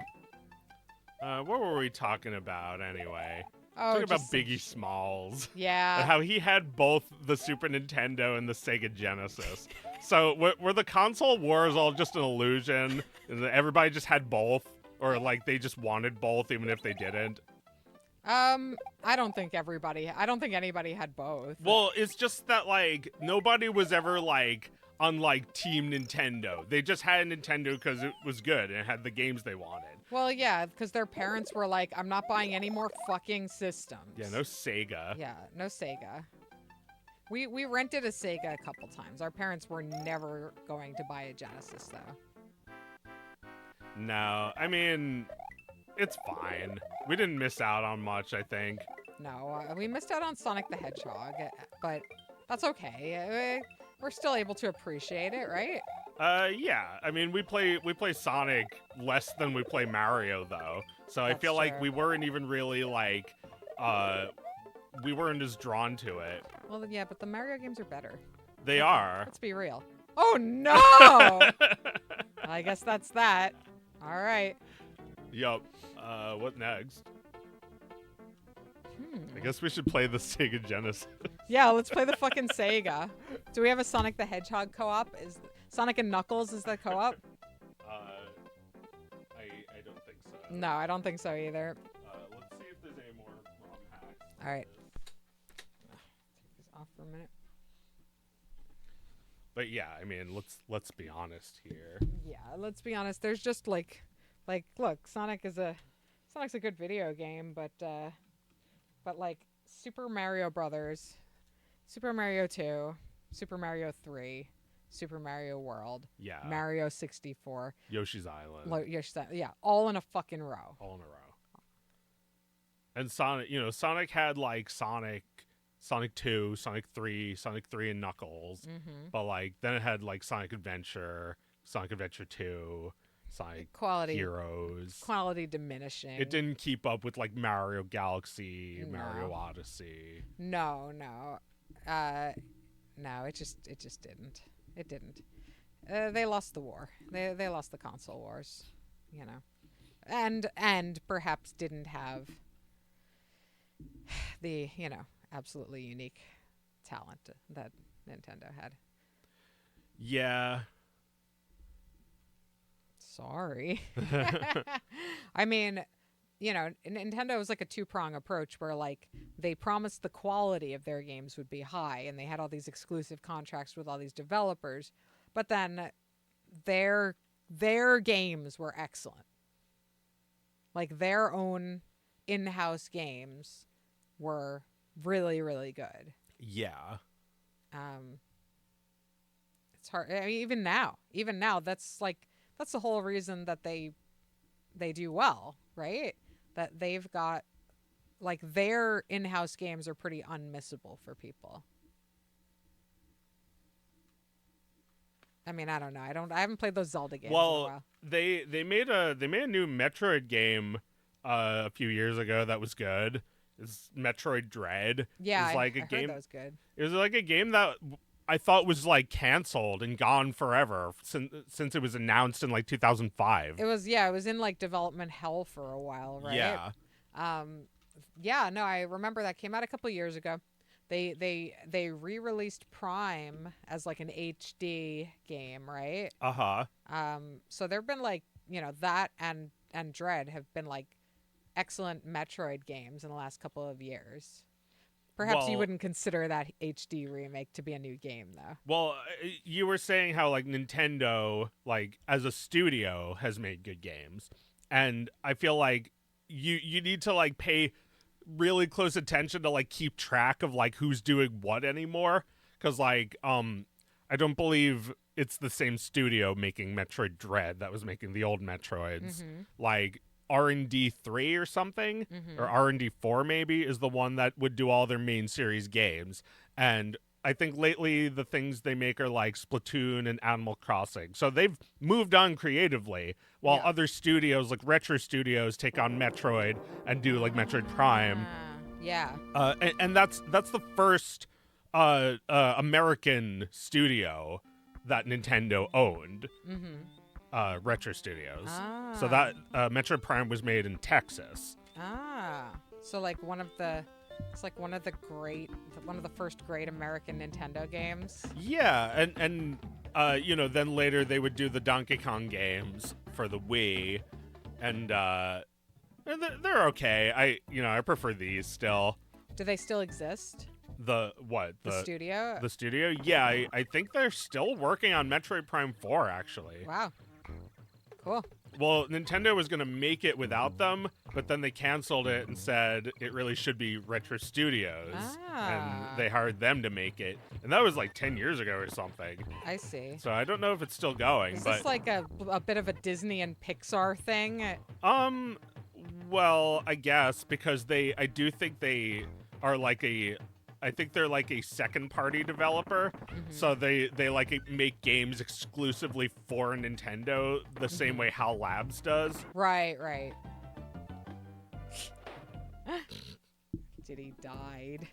What were we talking about anyway? Oh, Talking about just some Biggie Smalls. Yeah. And how he had both the Super Nintendo and the Sega Genesis. So were the console wars all just an illusion? And that everybody just had both? Or like they just wanted both even if they didn't? I don't think anybody had both. Well, it's just that like nobody was ever like on like Team Nintendo. They just had a Nintendo because it was good and it had the games they wanted. Well, yeah, because their parents were like, "I'm not buying any more fucking systems." Yeah, no Sega. Yeah, no Sega. We rented a Sega a couple times. Our parents were never going to buy a Genesis though. No, I mean, it's fine. We didn't miss out on much, I think. No, we missed out on Sonic the Hedgehog, but that's okay. We're still able to appreciate it, right? Yeah. I mean, we play Sonic less than we play Mario, though. So I That's feel like true. we weren't even really like, we weren't as drawn to it. Well, yeah, but the Mario games are better. They are. Let's be real. Oh no! I guess that's that. All right. Yup. What next? Hmm. I guess we should play the Sega Genesis. Yeah, let's play the fucking Sega. Do we have a Sonic the Hedgehog co-op? Is Sonic and Knuckles is the co-op? I don't think so. No, I don't think so either. Let's see if there's any more ROM hacks. All right. Take this off for a minute. But yeah, I mean, let's be honest here. Yeah, let's be honest. There's just like, look, Sonic's a good video game, but like Super Mario Brothers, Super Mario 2, Super Mario 3, Super Mario World, Yeah. Mario 64, Yoshi's Island. Yeah, all in a fucking row. All in a row. And Sonic, Sonic had like Sonic 2, Sonic 3, Sonic 3 and Knuckles. Mm-hmm. But like then it had like Sonic Adventure 2, Sonic Quality Heroes. quality diminishing. It didn't keep up with like Mario Galaxy, No. Mario Odyssey. No, it just didn't. It didn't. They lost the war. They lost the console wars, and perhaps didn't have the absolutely unique talent that Nintendo had. Yeah. Sorry. I mean, Nintendo was like a two-prong approach where like they promised the quality of their games would be high and they had all these exclusive contracts with all these developers, but then their games were excellent. Like their own in-house games were really, really good. Yeah. It's hard. I mean, even now, that's the whole reason that they do well, right? That they've got like their in-house games are pretty unmissable for people. I mean, I don't know. I haven't played those Zelda games in a while. they made a new Metroid game a few years ago that was good. It's Metroid Dread. Yeah, it was like I a heard game. that was good. It was like a game that I thought was like canceled and gone forever since it was announced in like 2005. It was in like development hell for a while, right? Yeah. No, I remember that came out a couple years ago. They re-released Prime as like an HD game, right? Uh-huh. So there've been like, that and Dread have been like excellent Metroid games in the last couple of years. Perhaps you wouldn't consider that HD remake to be a new game, though. Well, you were saying how like Nintendo, like as a studio, has made good games, and I feel like you need to like pay really close attention to like keep track of like who's doing what anymore, because like I don't believe it's the same studio making Metroid Dread that was making the old Metroids. Mm-hmm. Like R&D 3 or something, or R&D 4 maybe, is the one that would do all their main series games. And I think lately the things they make are like Splatoon and Animal Crossing. So they've moved on creatively, while other studios like Retro Studios take on Metroid and do like Metroid Prime. Yeah. And that's the first American studio that Nintendo owned. Mm-hmm. Retro Studios. So that Metroid Prime was made in Texas. So like one of the first great American Nintendo games. Yeah, and then later they would do the Donkey Kong games for the Wii, and they're okay. I prefer these still. Do they still exist? The what? The studio? The studio? Yeah, I think they're still working on Metroid Prime 4 actually. Wow. Cool. Well, Nintendo was going to make it without them, but then they canceled it and said it really should be Retro Studios. And they hired them to make it. And that was like 10 years ago or something. I see. So I don't know if it's still going. Is this like a bit of a Disney and Pixar thing? Well, I guess, because I do think they are like I think they're like a second party developer. So they like make games exclusively for Nintendo the same way HAL Labs does. Right. Diddy died.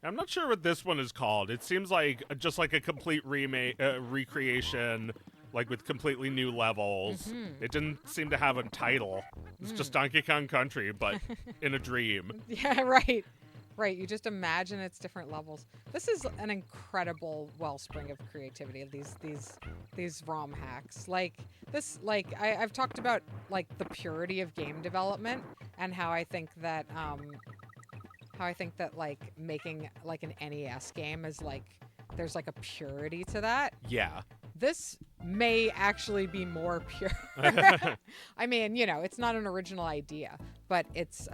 I'm not sure what this one is called. It seems like just like a complete recreation, like with completely new levels. It didn't seem to have a title. It's just Donkey Kong Country, but in a dream. Yeah, right. Right, you just imagine it's different levels. This is an incredible wellspring of creativity of these ROM hacks. I've talked about like the purity of game development and how I think that like making like an NES game is like there's like a purity to that. Yeah. This may actually be more pure. I mean, it's not an original idea, but it's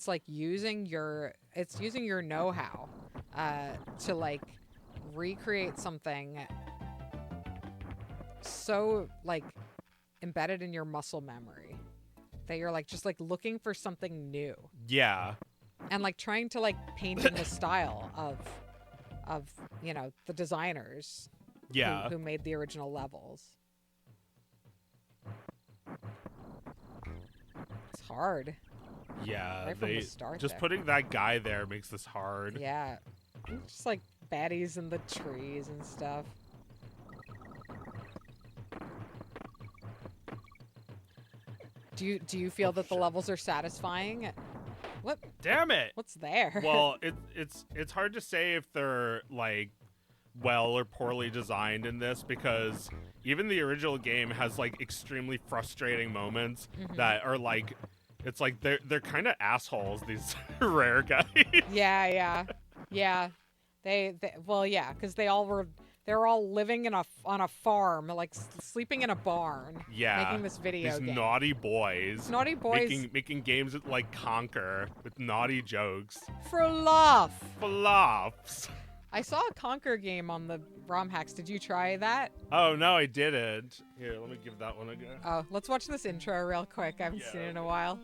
like using your know-how to like recreate something so like embedded in your muscle memory that you're like just like looking for something new Yeah. and like trying to like paint in the style of you know the designers Yeah. who made the original levels. It's hard. Yeah. Right from the They start just there. putting that guy there makes this hard. Yeah. Just like baddies in the trees and stuff. Do you feel that the shit. levels are satisfying? What Damn it. what's there? Well, it's hard to say if they're like well or poorly designed in this, because even the original game has like extremely frustrating moments that are like, it's like they're kind of assholes, these rare guys. Yeah. They well, yeah, because they're all living on a farm, like sleeping in a barn, Yeah, making this video these game. naughty boys. Naughty boys making games that like Conquer with naughty jokes. for love. Flops. I saw a Conquer game on the ROM hacks. Did you try that? Oh no, I didn't. Here, let me give that one a go. Oh, let's watch this intro real quick. I haven't Yeah, seen it in a while.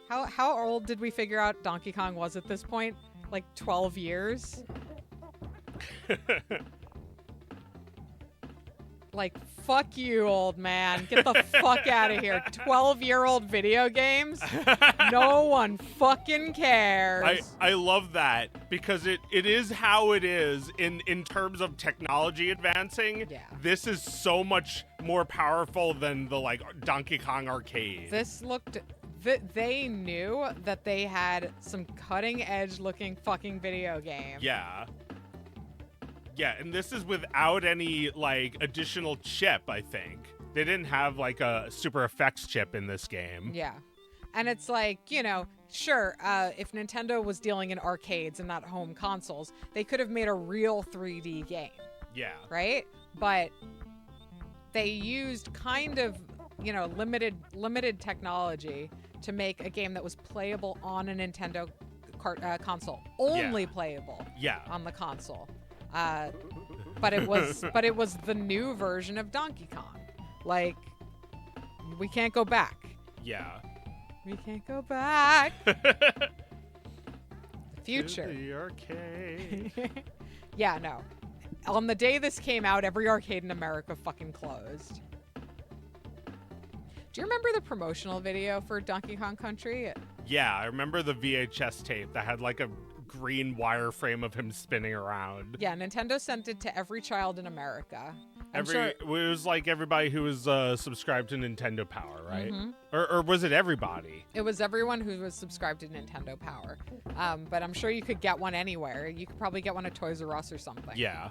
How old did we figure out Donkey Kong was at this point? Like 12 years? Like, fuck you, old man. Get the fuck out of here. 12-year-old video games? No one fucking cares. I love that because it is how it is in terms of technology advancing. Yeah. This is so much more powerful than the like Donkey Kong arcade. This looked... They knew that they had some cutting-edge looking fucking video game. Yeah. Yeah, and this is without any like additional chip, I think. They didn't have like a super effects chip in this game. Yeah. And it's like, you know, sure, if Nintendo was dealing in arcades and not home consoles, they could have made a real 3D game, Yeah. right? But they used kind of, you know, limited technology to make a game that was playable on a Nintendo console. Only playable Yeah. on the console. But it was the new version of Donkey Kong. Like, we can't go back. Yeah. We can't go back. The future. To the arcade. Yeah, no. On the day this came out, every arcade in America fucking closed. Do you remember the promotional video for Donkey Kong Country? Yeah, I remember the VHS tape that had like a green wireframe of him spinning around. Yeah, Nintendo sent it to every child in America. It was like everybody who was subscribed to Nintendo Power, right? Mhm. Or was it everybody? It was everyone who was subscribed to Nintendo Power. But I'm sure you could get one anywhere. You could probably get one at Toys R Us or something. Yeah.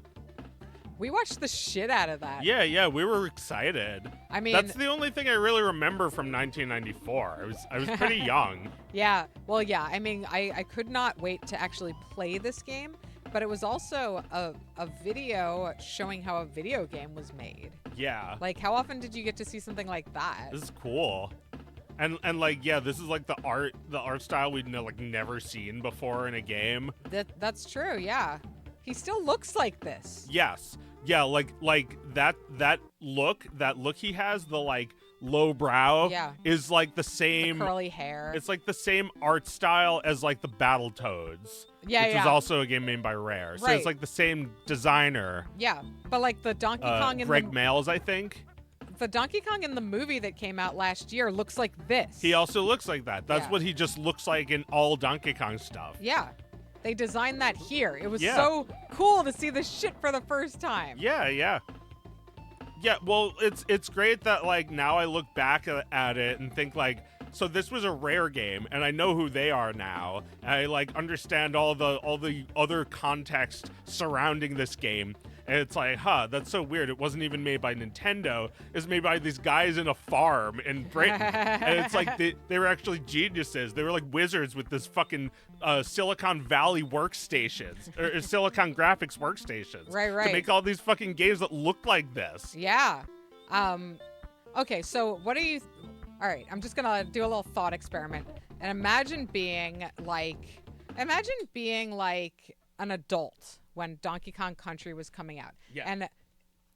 We watched the shit out of that. Yeah, we were excited. I mean, That's the only thing I really remember from 1994. I was pretty young. yeah. Well, yeah. I mean, I could not wait to actually play this game, but it was also a video showing how a video game was made. Yeah. Like, how often did you get to see something like that? This is cool. And like yeah, this is like the art style we'd never seen before in a game. That's true. Yeah. He still looks like this. Yes. Yeah, like that look he has, the like low brow Yeah. is like the The same curly hair. it's like the same art style as like the Battletoads. Yeah, which yeah. is also a game made by Rare. So Right. it's like the same designer. Yeah, but like the Donkey Kong in Greg Males, I think. the Donkey Kong in the movie that came out last year looks like this. He also looks like that. That's Yeah. what he just looks like in all Donkey Kong stuff. Yeah. They designed that here. It was Yeah. so cool to see this shit for the first time. Yeah. Yeah, well, it's great that like now I look back at it and think like, so this was a Rare game, and I know who they are now. And I like understand all the other context surrounding this game. And it's like, that's so weird. It wasn't even made by Nintendo. It's made by these guys in a farm in Britain. And it's like they were actually geniuses. They were like wizards with this fucking Silicon Valley workstations, or Silicon Graphics workstations. Right. To make all these fucking games that look like this. Yeah. Okay, so what do you... All right, I'm just going to do a little thought experiment. And imagine being like an adult when Donkey Kong Country was coming out. Yeah. And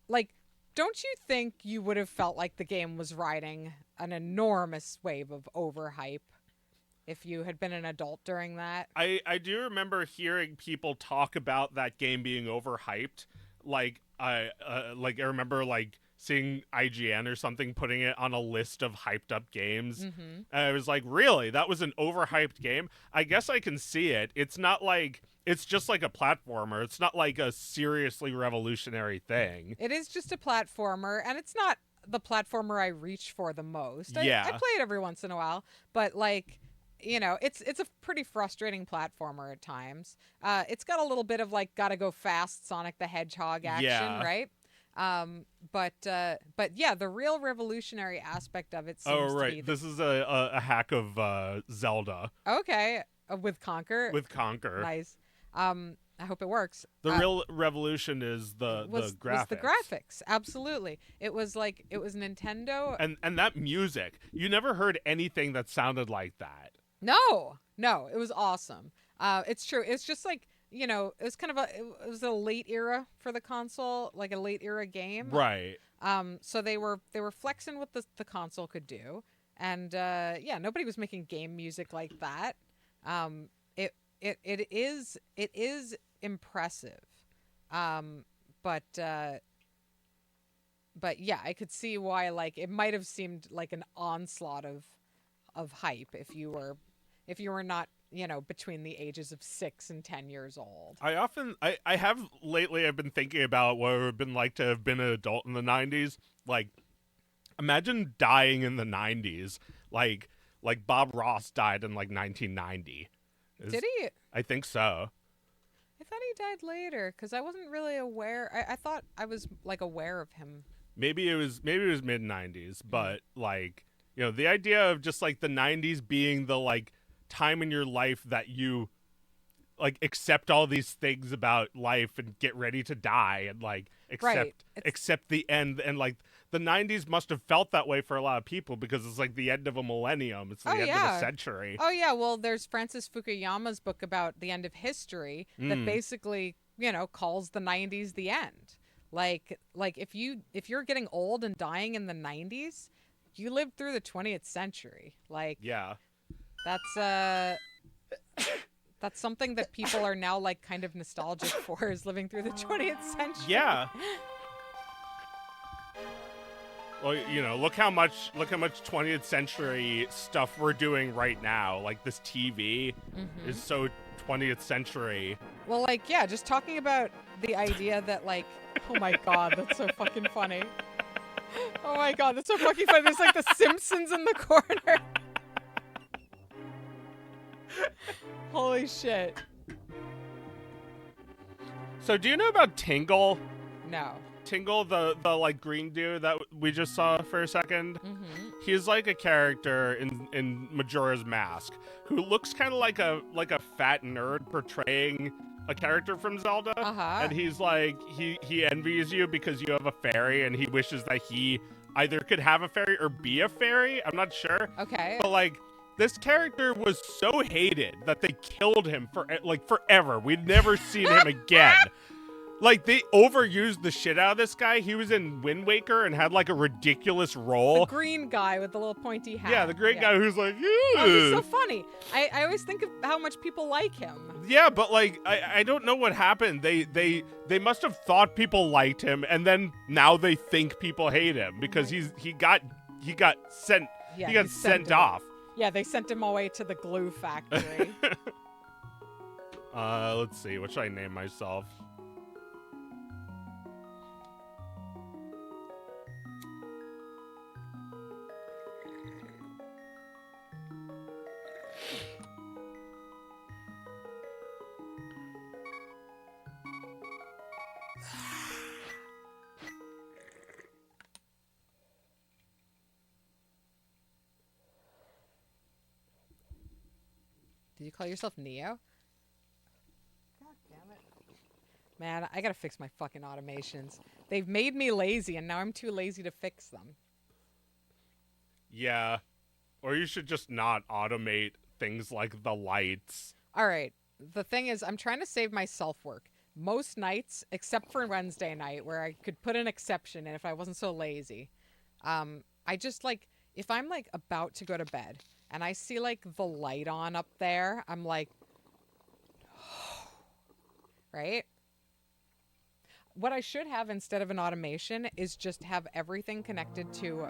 like, don't you think you would have felt like the game was riding an enormous wave of overhype if you had been an adult during that? I do remember hearing people talk about that game being overhyped. Like I remember like seeing IGN or something putting it on a list of hyped up games. Mm-hmm. And I was like, really? That was an overhyped game? I guess I can see it. It's not like it's just like a platformer. It's not like a seriously revolutionary thing. It is just a platformer, and it's not the platformer I reach for the most. Yeah. I play it every once in a while, but like, you know, it's a pretty frustrating platformer at times. It's got a little bit of like gotta go fast Sonic the Hedgehog action, Yeah. right? But yeah, the real revolutionary aspect of it seems Oh, to right. be This is a hack of Zelda okay, with Conquer. with Conquer. Nice. I hope it works. The real revolution is the graphics. Was the graphics. Absolutely. It was like, it was Nintendo. And that music. You never heard anything that sounded like that. No, it was awesome. It's true. It's just like, you know, it was kind of it was a late era for the console, like a late era game. Right. So they were flexing what the console could do, and yeah, nobody was making game music like that. It is impressive, but yeah, I could see why like it might have seemed like an onslaught of hype if you were not, you know, between the ages of 6 and 10 years old. I have lately I've been thinking about what it would have been like to have been an adult in the 90s. Like, imagine dying in the 90s. Like Bob Ross died in like 1990. Did he? I think so. I thought he died later because I wasn't really aware. I thought I was like aware of him. Maybe it was mid 90s, but like, you know, the idea of just like the 90s being the like time in your life that you like accept all these things about life and get ready to die and like accept the end, and like the 90s must have felt that way for a lot of people because it's like the end of a millennium. It's the end of a century. Oh yeah, well there's Francis Fukuyama's book about the end of history that basically, you know, calls the 90s the end. Like if you're getting old and dying in the 90s, you lived through the 20th century. Like, yeah. That's something that people are now like kind of nostalgic for, is living through the 20th century. Yeah. Well, you know, look how much 20th century stuff we're doing right now. Like this TV is so 20th century. Well, like, yeah, just talking about the idea that like, oh my god, that's so fucking funny. Oh my god, that's so fucking funny. There's like the Simpsons in the corner. Holy shit. So do you know about Tingle? No. Tingle, the like green dude that we just saw for a second? Mm-hmm. He's like a character in Majora's Mask who looks kind of like a fat nerd portraying a character from Zelda. Uh-huh. And he's like, he envies you because you have a fairy, and he wishes that he either could have a fairy or be a fairy. I'm not sure. Okay. But like, this character was so hated that they killed him for like forever. We'd never seen him again. Like, they overused the shit out of this guy. He was in Wind Waker and had like a ridiculous role. The green guy with the little pointy hat. Yeah, the green guy who's like, oh, he's so funny. I always think of how much people like him. Yeah, but like, I don't know what happened. They must have thought people liked him, and then now they think people hate him because he got sent sent off. Yeah, they sent him away to the glue factory. Let's see. What should I name myself? Did you call yourself Neo? God damn it. Man, I gotta fix my fucking automations. They've made me lazy, and now I'm too lazy to fix them. Yeah. Or you should just not automate things like the lights. All right. The thing is, I'm trying to save my self-work, most nights, except for Wednesday night, where I could put an exception in if I wasn't so lazy. I just like, if I'm like about to go to bed and I see like the light on up there, I'm like, right? What I should have instead of an automation is just have everything connected to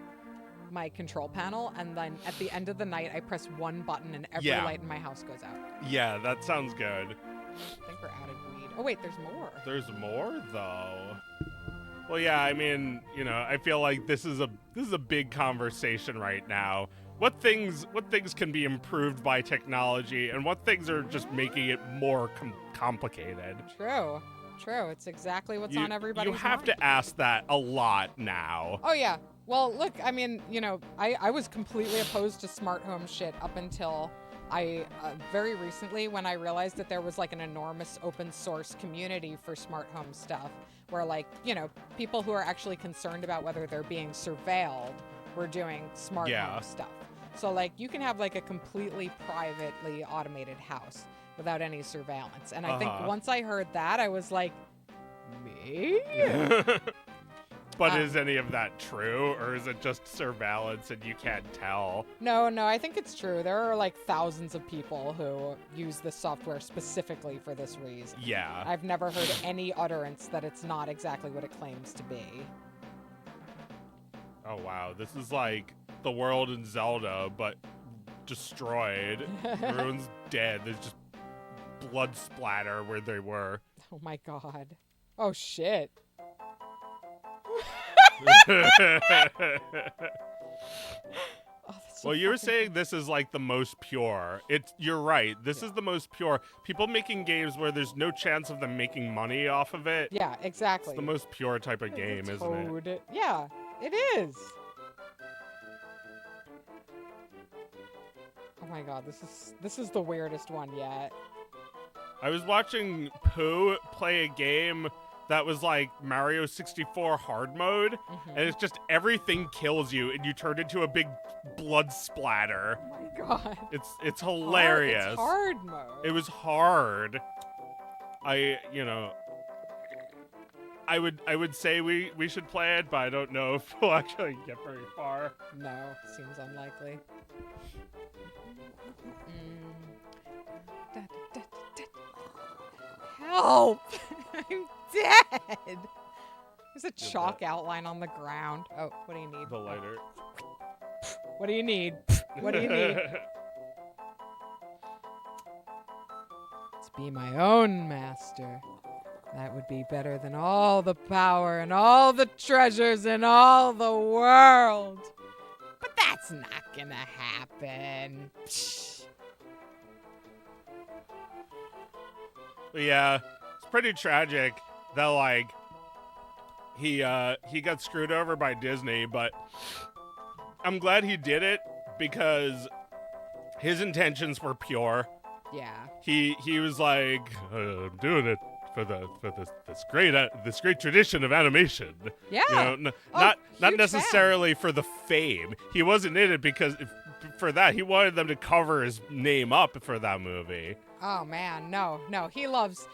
my control panel, and then at the end of the night, I press one button and every Yeah. light in my house goes out. Yeah, that sounds good. I think we're out of weed. Oh wait, there's more. There's more though. Well, yeah, I mean, you know, I feel like this is a big conversation right now. What things can be improved by technology, and what things are just making it more complicated? True. It's exactly what's on everybody's You have mind. to ask that a lot now. Oh yeah. Well, look, I mean, you know, I was completely opposed to smart home shit up until I very recently, when I realized that there was like an enormous open source community for smart home stuff, where like, you know, people who are actually concerned about whether they're being surveilled were doing smart home stuff. So like, you can have like a completely privately automated house without any surveillance. And I think once I heard that, I was like, me? But is any of that true, or is it just surveillance and you can't tell? No, I think it's true. There are like thousands of people who use this software specifically for this reason. Yeah. I've never heard any utterance that it's not exactly what it claims to be. Oh wow, this is like the world in Zelda, but destroyed. Everyone's dead. There's just blood splatter where they were. Oh my god. Oh shit. Well, you were saying this is like the most pure. You're right. This is the most pure. People making games where there's no chance of them making money off of it. Yeah, exactly. It's the most pure type of game, isn't it? Yeah, it is. Oh my god, this is the weirdest one yet. I was watching Pooh play a game that was like Mario 64 hard mode, and it's just everything kills you, and you turn into a big blood splatter. Oh my god. It's hilarious. It's hard mode. It was hard. I would say we should play it, but I don't know if we'll actually get very far. No, seems unlikely. Help! I'm dead! There's a chalk outline on the ground. Oh, what do you need? The lighter. What do you need? What do you need? To be my own master. That would be better than all the power and all the treasures in all the world. But that's not gonna happen. But yeah, it's pretty tragic that like he got screwed over by Disney, but I'm glad he did it because his intentions were pure. Yeah. He was like, I'm doing it for this great tradition of animation. Yeah. You know, not necessarily for the fame. He wasn't in it because for that he wanted them to cover his name up for that movie. Oh man, no. He loved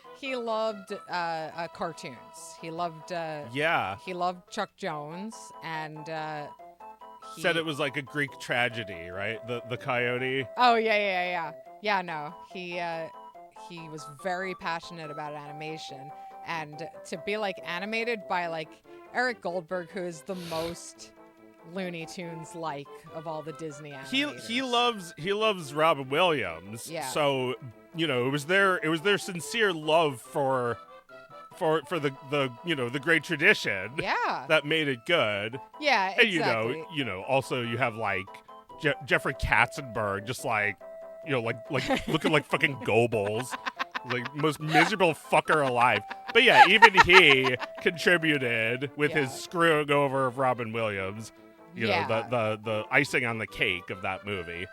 cartoons. He loved He loved Chuck Jones, and said it was like a Greek tragedy, right? The coyote. Oh yeah. Yeah, no. He was very passionate about animation, and to be like animated by like Eric Goldberg, who is the most Looney Tunes like of all the Disney animators. He loves Robin Williams. Yeah. So, you know, it was their sincere love for the great tradition. Yeah. That made it good. Yeah, exactly. And you know, also you have like Jeffrey Katzenberg just like, you know, like looking like fucking Goebbels. Like most miserable fucker alive. But yeah, even he contributed with his screwing over of Robin Williams. You know, the icing on the cake of that movie.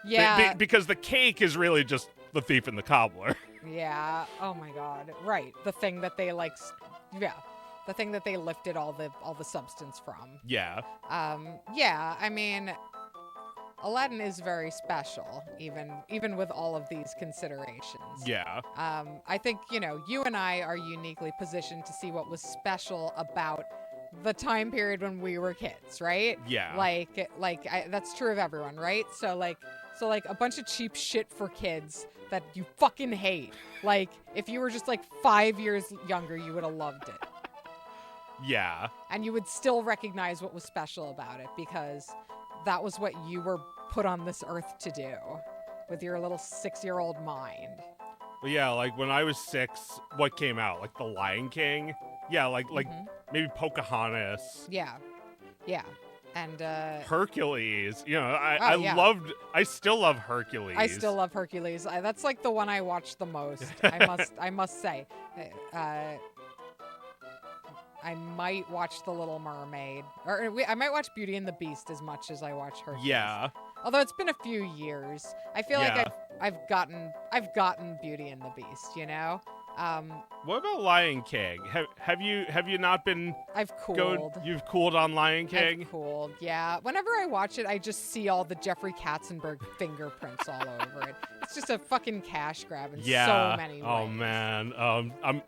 Yeah. Because the cake is really just The Thief and the Cobbler. Yeah. Oh my God. Right. The thing that they like. Yeah. The thing that they lifted all the substance from. Yeah. Yeah. I mean, Aladdin is very special, even with all of these considerations. Yeah. I think, you and I are uniquely positioned to see what was special about the time period when we were kids, right? Yeah. That's true of everyone, right? So a bunch of cheap shit for kids that you fucking hate. Like, if you were just like 5 years younger, you would have loved it. Yeah. And you would still recognize what was special about it because that was what you were put on this earth to do with your little 6-year-old mind. Well, yeah, like when I was 6, what came out? Like The Lion King? Yeah, like maybe Pocahontas. Yeah. And Hercules. I still love Hercules. I still love Hercules. That's like the one I watched the most. I must say. I might watch The Little Mermaid, I might watch Beauty and the Beast as much as I watch Hercules. Yeah. Although it's been a few years, I feel like I've gotten Beauty and the Beast. What about Lion King? Have you not been? I've cooled. You've cooled on Lion King. I've cooled. Yeah. Whenever I watch it, I just see all the Jeffrey Katzenberg fingerprints all over it. It's just a fucking cash grab in so many ways. Oh man.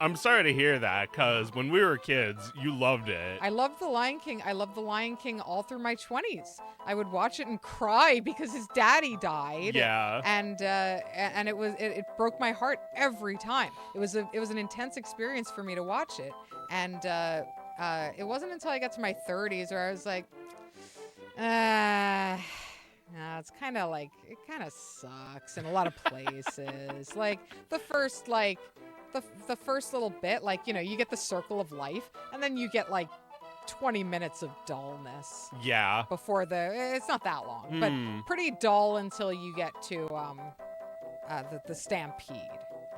I'm sorry to hear that, because when we were kids, you loved it. I loved The Lion King. I loved The Lion King all through my 20s. I would watch it and cry because his daddy died. Yeah. And it broke my heart every time. It was an intense experience for me to watch it. And it wasn't until I got to my 30s where I was like, no, it's kind of like, it kind of sucks in a lot of places. Like the first little bit, you get the circle of life, and then you get like 20 minutes of dullness. Yeah. Before it's not that long, but pretty dull until you get to the stampede.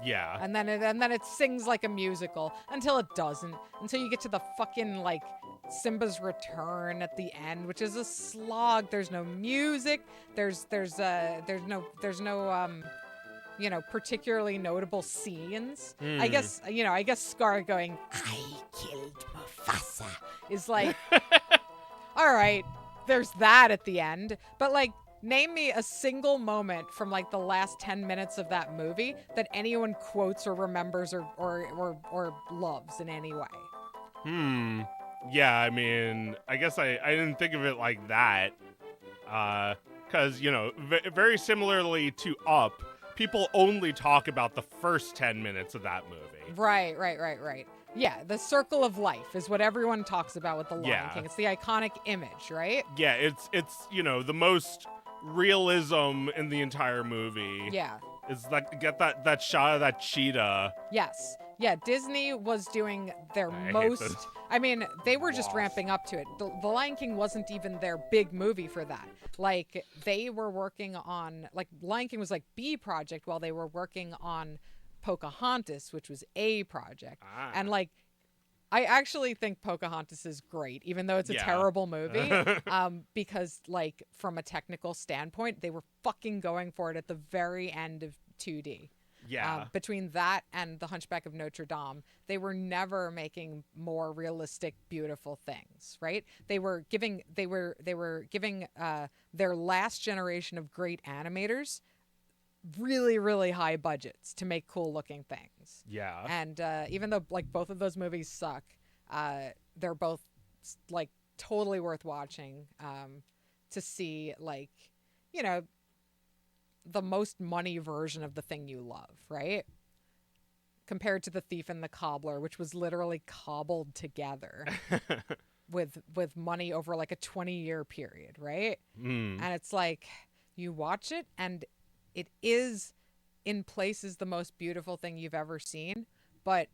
Yeah. And then it sings like a musical until it doesn't. Until you get to the fucking Simba's return at the end, which is a slog. There's no music. There's no particularly notable scenes. I guess Scar going, "I killed Mufasa," is like, all right, there's that at the end. But name me a single moment from the last 10 minutes of that movie that anyone quotes or remembers or loves in any way. Yeah, I mean, I guess I didn't think of it like that. Because, very similarly to Up, people only talk about the first 10 minutes of that movie. Right. Yeah, the circle of life is what everyone talks about with The Lion King. It's the iconic image, right? Yeah, it's the most realism in the entire movie. Yeah. It's get that shot of that cheetah. Yes. Yeah, Disney was doing their most... I mean, they were just ramping up to it. The Lion King wasn't even their big movie for that. They were working on... Lion King was B project while they were working on Pocahontas, which was A project. And, I actually think Pocahontas is great, even though it's a terrible movie. Because, from a technical standpoint, they were fucking going for it at the very end of 2D. Yeah. Between that and The Hunchback of Notre Dame, they were never making more realistic, beautiful things, right? They were giving their last generation of great animators really, really high budgets to make cool looking things. Yeah. And even though both of those movies suck, they're both totally worth watching to see the most money version of the thing you love, right? Compared to The Thief and the Cobbler, which was literally cobbled together with money over a 20-year period, right? And it's you watch it and it is in places the most beautiful thing you've ever seen, but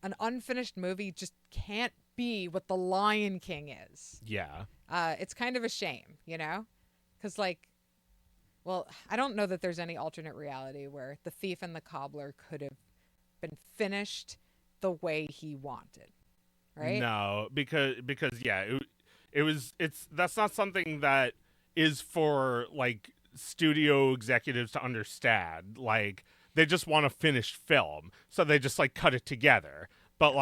an unfinished movie just can't be what The Lion King is. Yeah. It's kind of a shame, because well, I don't know that there's any alternate reality where The Thief and the Cobbler could have been finished the way he wanted, right? No, because yeah, that's not something that is for studio executives to understand. They just want a finished film, so they just cut it together. But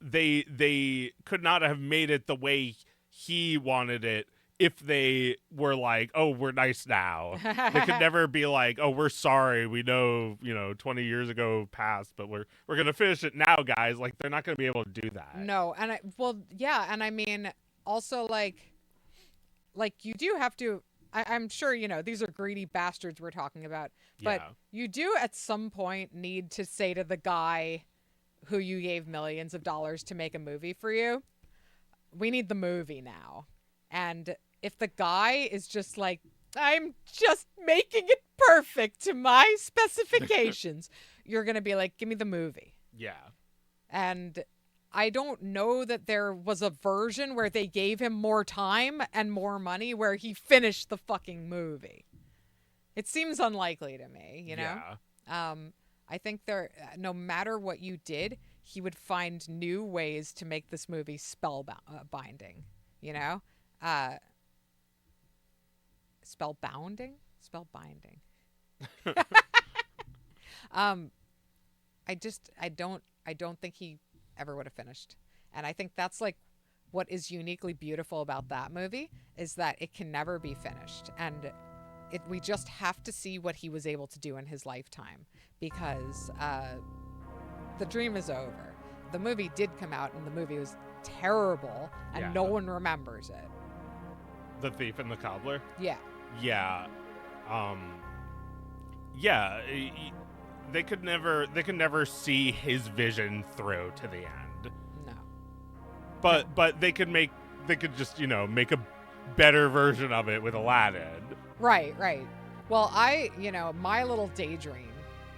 they could not have made it the way he wanted it if they were like, oh, we're nice now. They could never be like, oh, we're sorry. We know, 20 years ago passed, but we're going to finish it now, guys. Like, they're not going to be able to do that. No, and and I mean, also, like you do have to, I'm sure, these are greedy bastards we're talking about, but Yeah. you do at some point need to say to the guy who you gave millions of dollars to make a movie for you, we need the movie now. And if the guy is just like, I'm just making it perfect to my specifications, you're going to be like, give me the movie. Yeah. And I don't know that there was a version where they gave him more time and more money where he finished the fucking movie. It seems unlikely to me, Yeah. I think no matter what you did, he would find new ways to make this movie binding, spellbinding. I don't think he ever would have finished. And I think that's like what is uniquely beautiful about that movie is that it can never be finished. And we just have to see what he was able to do in his lifetime, because the dream is over. The movie did come out and the movie was terrible and no one remembers it. The Thief and the Cobbler? Yeah. Yeah. They could never see his vision through to the end. No. But they could just, make a better version of it with Aladdin. Right. Well, my little daydream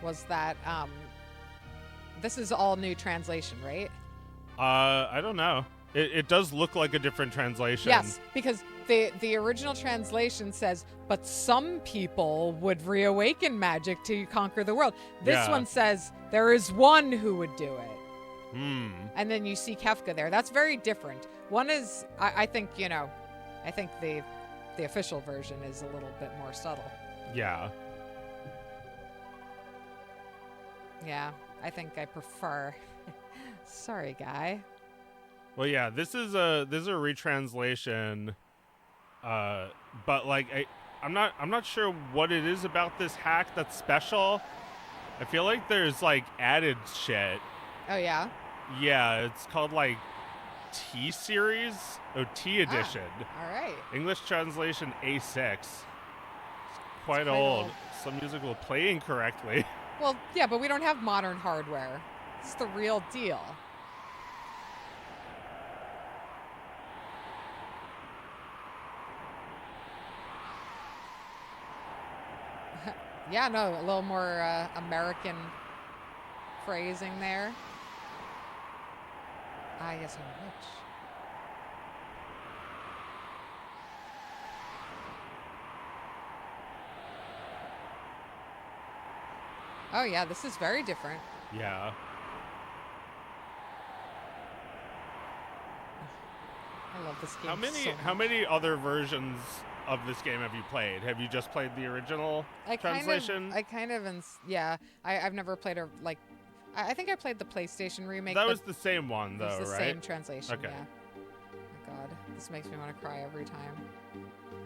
was that this is all new translation, right? I don't know. It does look like a different translation. Yes, because the original translation says, but some people would reawaken magic to conquer the world. This one says, there is one who would do it. And then you see Kefka there. That's very different. One is, I think the official version is a little bit more subtle. Yeah. Yeah, I think I prefer. Sorry, guy. Well, yeah, this is a retranslation, but like I'm not sure what it is about this hack that's special. I feel like there's like added shit. Oh yeah. Yeah, it's called like T series, T edition. All right. English translation A6. It's quite old. Some music will play incorrectly. Well, yeah, but we don't have modern hardware. It's the real deal. Yeah, no, a little more American phrasing there. Ah, yes, I'm rich. Oh, yeah, this is very different. Yeah. I love this game. How many other versions of this game have you played? Have you just played the original translation? I've never played I think I played the PlayStation remake. That was the same one, though, right? It's the right? same translation, Okay. yeah. Oh, God. This makes me want to cry every time.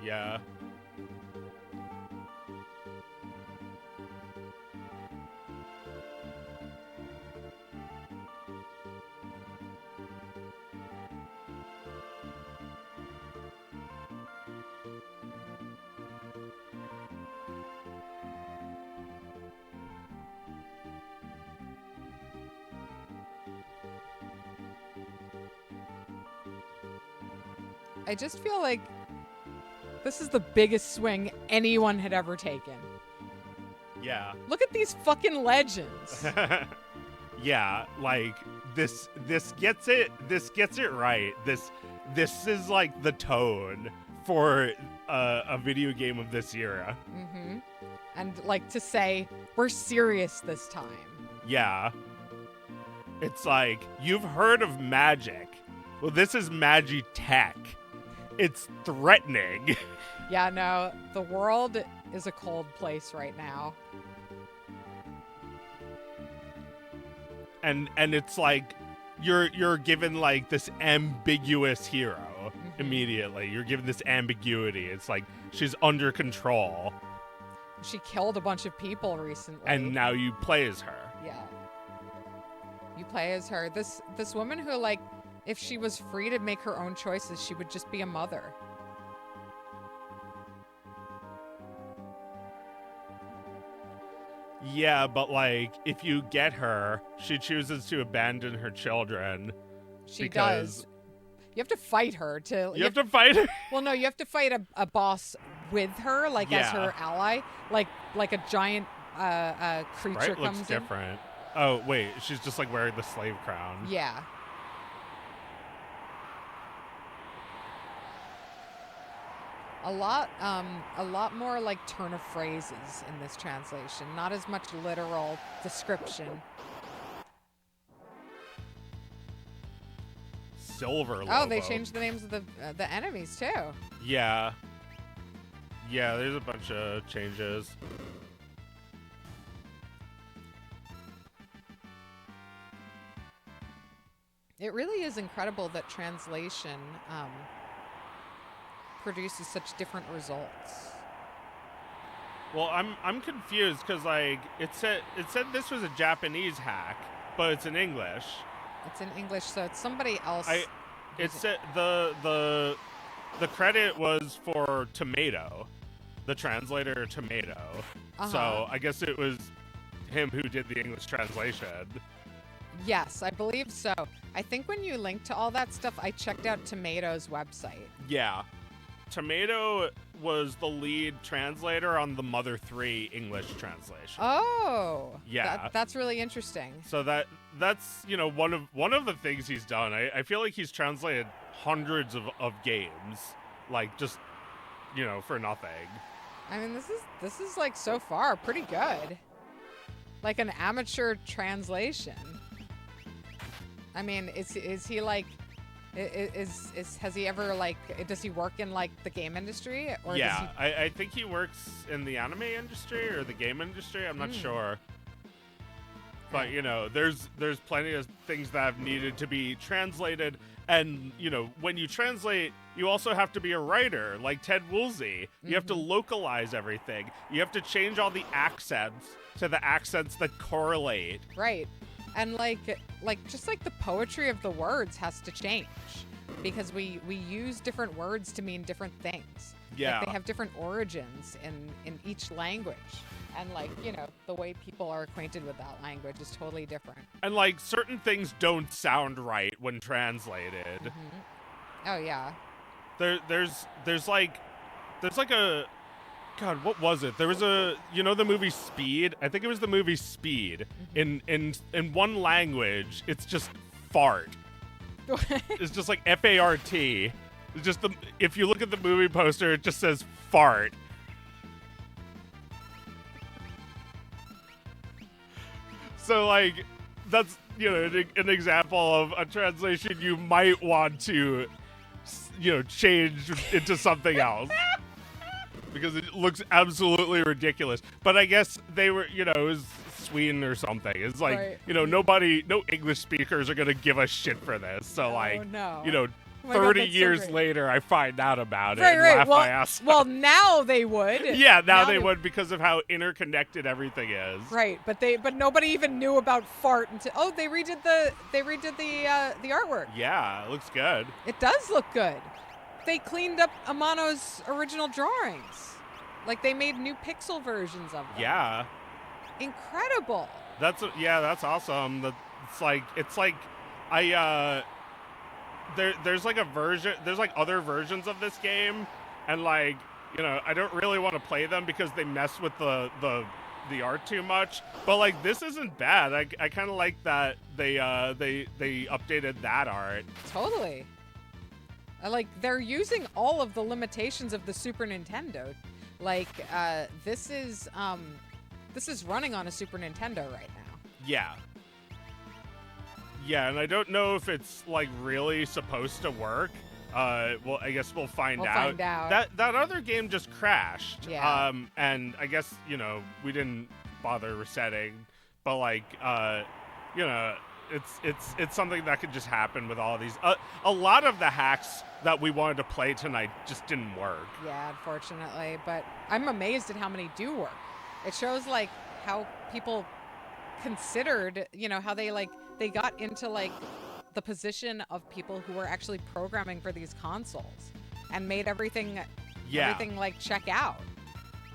Yeah. I just feel like this is the biggest swing anyone had ever taken. Yeah. Look at these fucking legends. Yeah, like this gets it right. This is like the tone for a video game of this era. Mm-hmm. And like to say, we're serious this time. Yeah. It's like, you've heard of magic. Well, this is Magitech. It's threatening. Yeah, no, the world is a cold place right now. And it's like you're given like this ambiguous hero. immediately. You're given this ambiguity. It's like she's under control, She killed a bunch of people recently. and now you play as her. Yeah. You play as her. This woman who, like, if she was free to make her own choices, she would just be a mother. Yeah, but like, if you get her, she chooses to abandon her children. She Because- does. You have to fight her to. You have to fight her. Well, no, you have to fight a boss with her, like as Yeah. her ally, like a giant creature Right? comes Looks in. different. Oh, wait. She's just like wearing the slave crown. Yeah. A lot more like turn of phrases in this translation. Not as much literal description. Silver logo. Oh, they changed the names of the enemies too. Yeah. Yeah, there's a bunch of changes. It really is incredible that translation produces such different results. Well, I'm confused because like it said this was a Japanese hack, but it's in English. It's in English, so it's somebody else. It said the credit was for Tomato, the translator Tomato. So Uh-huh. I guess it was him who did the English translation. Yes, I believe so. I think when you link to all that stuff, I checked out Tomato's website. Yeah. Tomato was the lead translator on the Mother 3 English translation. Oh, Yeah. that's really interesting. So that's one of the things he's done. I feel like he's translated hundreds of games, like just for nothing. I mean, this is like so far pretty good. Like an amateur translation. I mean, is he like, has he ever like, does he work in like the game industry or Yeah, does I think he works in the anime industry or the game industry. I'm not sure. But there's plenty of things that have needed to be translated, and when you translate, you also have to be a writer, like Ted Woolsey. You have to localize everything. You have to change all the accents to the accents that correlate. right? And like just like the poetry of the words has to change because we use different words to mean different things. Yeah. Like they have different origins in each language. And like, the way people are acquainted with that language is totally different. And like certain things don't sound right when translated. Oh yeah. There's like a God, what was it? There was the movie Speed? I think it was the movie Speed. In one language, it's just fart. It's just like F-A-R-T. It's just if you look at the movie poster, it just says fart. So like that's an example of a translation you might want to change into something else. Because it looks absolutely ridiculous. But I guess they were, it was Sweden or something. It's like, Right. no English speakers are going to give a shit for this. So, no. Oh my 30 God, that's so years great. later, I find out about it Right, and right. laugh my ass off. Well, now they would. Yeah, now they would because of how interconnected everything is. Right, but nobody even knew about fart until they redid the artwork. Yeah, it looks good. It does look good. They cleaned up Amano's original drawings. Like they made new pixel versions of them. Yeah. Incredible. That's awesome. It's like there's like a version, there's like other versions of this game, and like I don't really want to play them because they mess with the art too much, but like this isn't bad. I kind of like that they updated that art. Totally. Like they're using all of the limitations of the Super Nintendo. Like this is running on a Super Nintendo right now. Yeah. Yeah, and I don't know if it's like really supposed to work. Well, I guess we'll find out. That other game just crashed. Yeah. And I guess we didn't bother resetting, but like it's something that could just happen with all of these. A lot of the hacks that we wanted to play tonight just didn't work. Yeah, unfortunately, but I'm amazed at how many do work. It shows like how people considered, how they got into like the position of people who were actually programming for these consoles and made everything like check out.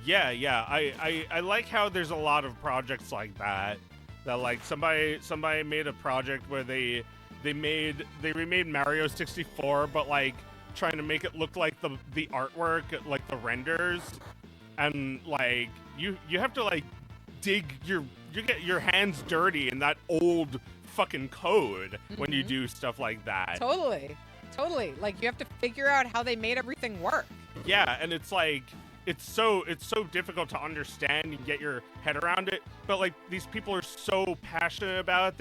Yeah. I like how there's a lot of projects like that like somebody made a project where they remade Mario 64, but like trying to make it look like the artwork, like the renders, and like you have to like dig you get your hands dirty in that old fucking code when you do stuff like that. Totally. Like you have to figure out how they made everything work. Yeah, and it's like it's so difficult to understand and get your head around it. But like these people are so passionate about it.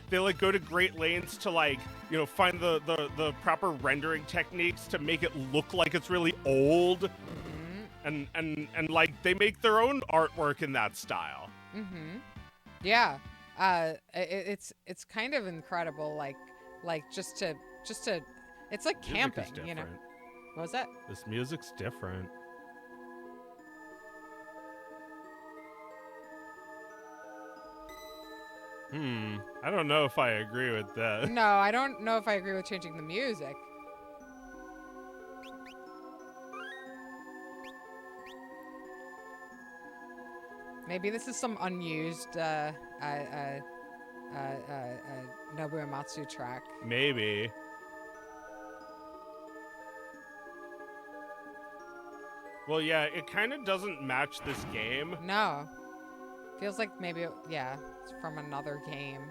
They go to great lengths to like find the proper rendering techniques to make it look like it's really old. And like they make their own artwork in that style. Yeah. It's kind of incredible. Like just to it's like camping, What was that? This music's different. I don't know if I agree with that. No, I don't know if I agree with changing the music. Maybe this is some unused Nobuo Uematsu track. Maybe. Well, yeah, it kind of doesn't match this game. No. Feels like maybe, it's from another game.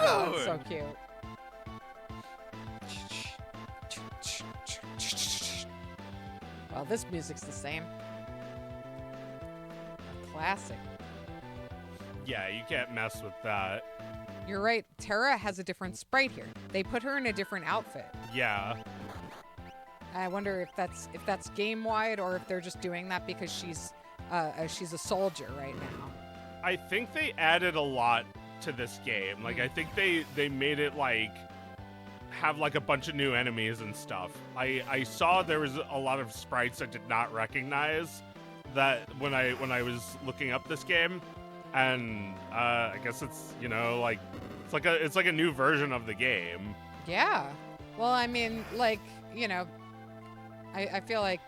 Oh, that's so cute. Well, this music's the same. Classic. Yeah, you can't mess with that. You're right. Terra has a different sprite here. They put her in a different outfit. Yeah. I wonder if that's game wide or if they're just doing that because she's a soldier right now. I think they added a lot to this game. Like I think they made it like have like a bunch of new enemies and stuff. I saw there was a lot of sprites I did not recognize that when I was looking up this game, and I guess it's it's like a new version of the game. Yeah. Well, I mean, like I feel like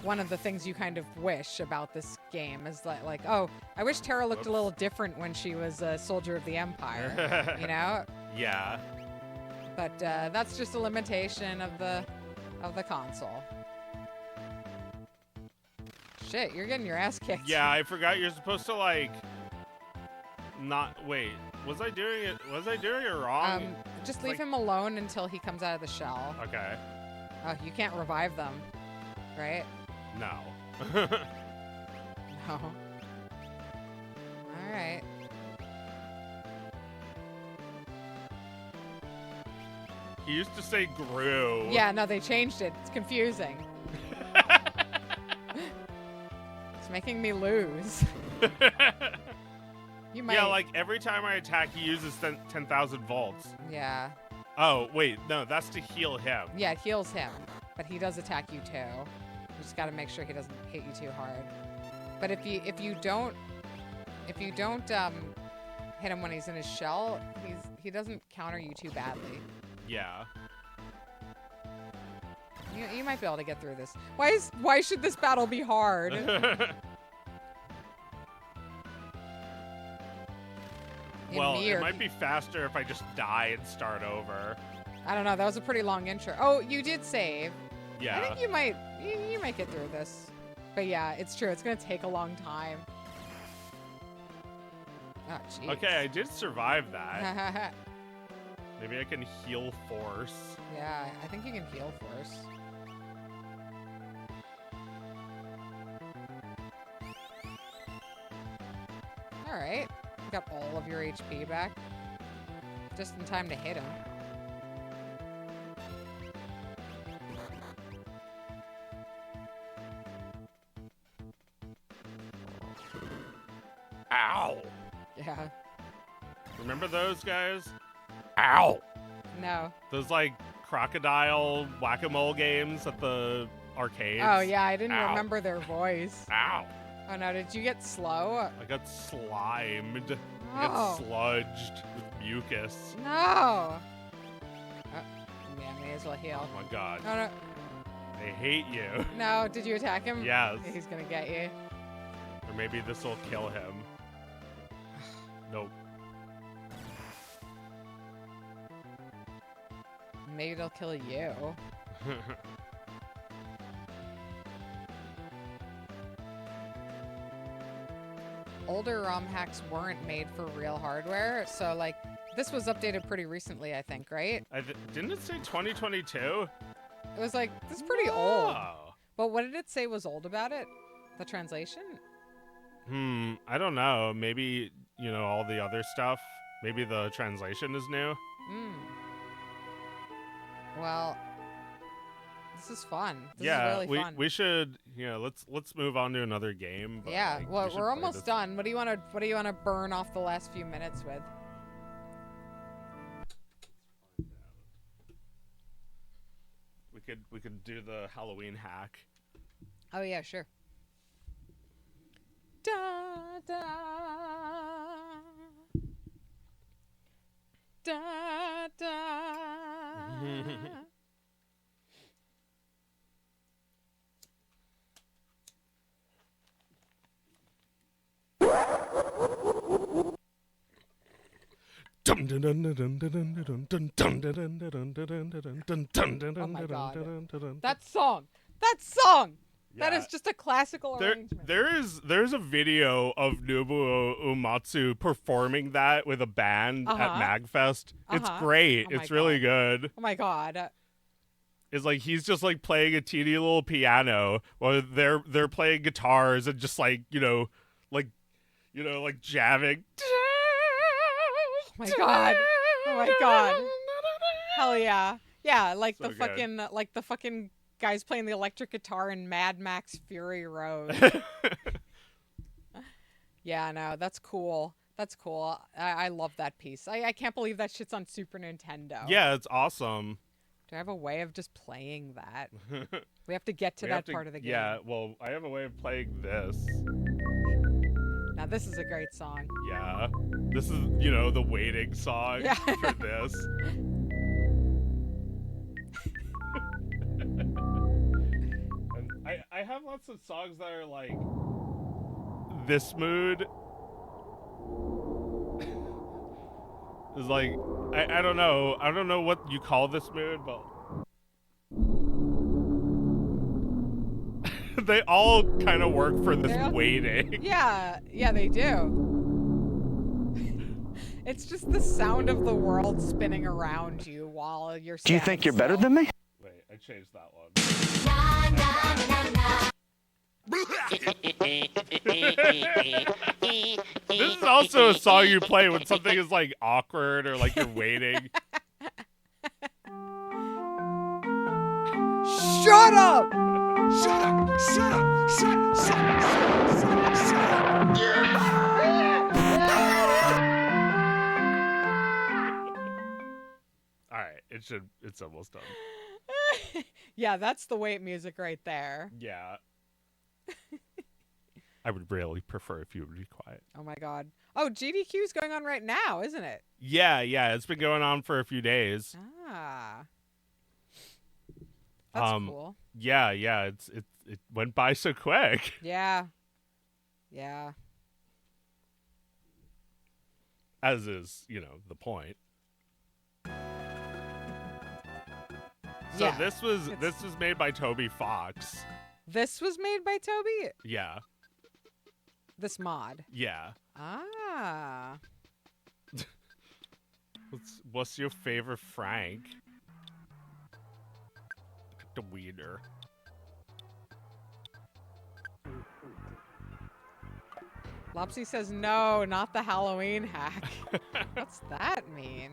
one of the things you kind of wish about this game is like oh, I wish Terra looked a little different when she was a soldier of the Empire. Yeah. But that's just a limitation of the console. Shit, you're getting your ass kicked. Yeah, I forgot you're supposed to like not wait. Was I doing it wrong? Just leave him alone until he comes out of the shell. Okay. Oh, you can't revive them, right? No. No. All right. He used to say Gru. Yeah, no, they changed it. It's confusing. It's making me lose. You might. Yeah, like every time I attack, he uses 10,000 volts. Yeah. Oh, wait, no, that's to heal him. Yeah, it heals him, but he does attack you too. You just got to make sure he doesn't hit you too hard. But if you don't hit him when he's in his shell, he doesn't counter you too badly. Yeah. You might be able to get through this. Why should this battle be hard? Well, it might be faster if I just die and start over. I don't know. That was a pretty long intro. Oh, you did save. Yeah. I think you might get through this. But yeah, it's true. It's gonna take a long time. Oh, jeez. Okay, I did survive that. Maybe I can heal force. Yeah, I think you can heal force. All right. Got all of your HP back. Just in time to hit him. Ow! Yeah. Remember those guys? Ow! No. Those like crocodile whack-a-mole games at the arcades. Oh yeah, I didn't Ow. remember their voice. Ow! Oh no, did you get slow? I got slimed. I Oh. got sludged with mucus. No. Oh, yeah, may as well heal. Oh my god. Oh no. I hate you. No, did you attack him? Yes. He's gonna get you. Or maybe this will kill him. Nope. Maybe it'll kill you. Older ROM hacks weren't made for real hardware, so like this was updated pretty recently, I think, right? Didn't it say 2022? It was like this is pretty old. Oh. But what did it say was old about it? The translation? I don't know. Maybe, you know, all the other stuff. Maybe the translation is new. Well, this is fun. This Yeah, is really fun. we should, you know, let's move on to another game. But, Yeah, like, well, we should we're play almost this. done. What do you want to burn off the last few minutes with? We could do the Halloween hack. Oh yeah, sure. Da da da da. Oh my God. That song. That song. That Yeah. is just a classical arrangement. There's a video of Nobuo Uematsu performing that with a band at Magfest. It's great. Oh my It's really good. Oh my God. It's like he's just like playing a teeny little piano while they're playing guitars and just like, like jamming. Oh my God. Oh my God. Hell yeah. Yeah, like So the fucking guys playing the electric guitar in Mad Max Fury Road. Yeah, no, that's cool. That's cool. I love that piece. I can't believe that shit's on Super Nintendo. Yeah, it's awesome. Do I have a way of just playing that? We have to get to that part of the game. Yeah, well, I have a way of playing this. Now this is a great song. Yeah. This is, the waiting song Yeah. for this. And I have lots of songs that are like this mood. It's like I don't know. I don't know what you call this mood, but they all kind of work for this Yeah. waiting. Yeah, they do. It's just the sound of the world spinning around you while you're Do you standing think you're better still. than me? Wait, I changed that one. This is also a song you play when something is like awkward or like you're waiting. Shut up! All right, it's almost done. Yeah, that's the wait music right there. Yeah. I would really prefer if you would be quiet. Oh my God. Oh, GDQ's going on right now, isn't it? Yeah, it's been going on for a few days. Ah. That's cool. Yeah, it went by so quick. Yeah. Yeah. As is, the point. So Yeah, this was made by Toby Fox. This was made by Toby? Yeah. This mod. Yeah. Ah. What's your favorite Frank? Look at the wiener. Lopsy says no, not the Halloween hack. What's that mean?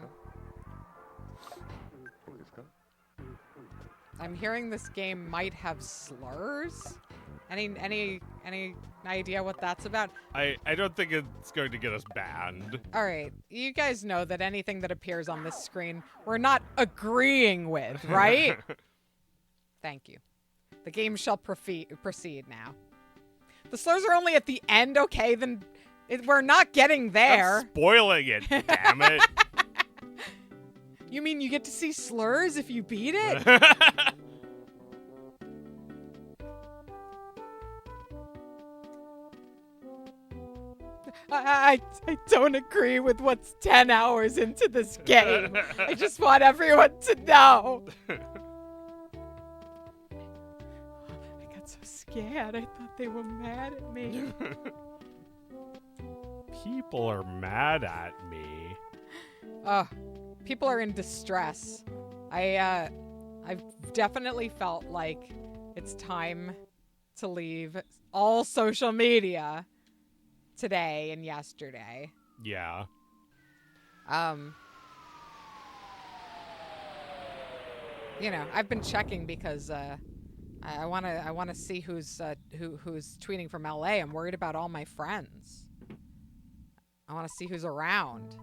I'm hearing this game might have slurs. Any idea what that's about? I don't think it's going to get us banned. All right, you guys know that anything that appears on this screen, we're not agreeing with, right? Thank you. The game shall proceed now. The slurs are only at the end, okay? Then we're not getting there. Stop spoiling it, damn it. You mean you get to see slurs if you beat it? I don't agree with what's 10 hours into this game. I just want everyone to know. I got so scared. I thought they were mad at me. People are mad at me. People are in distress. I've definitely felt like it's time to leave all social media today and yesterday. Yeah. You know, I've been checking because I want to see who's tweeting from LA. I'm worried about all my friends. I want to see who's around.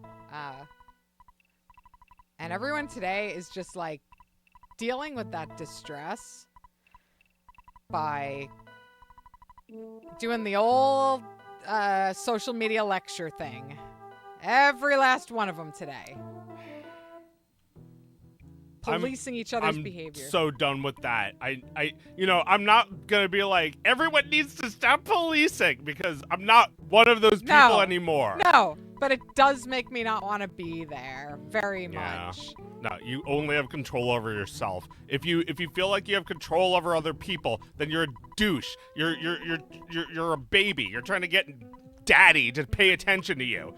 And everyone today is just like dealing with that distress by doing the old social media lecture thing. Every last one of them today. Policing each other's behavior. I'm so done with that. I'm not gonna be like, everyone needs to stop policing, because I'm not one of those people anymore. No, but it does make me not want to be there very much. No, you only have control over yourself. If you feel like you have control over other people, then you're a douche. You're a baby. You're trying to get daddy to pay attention to you.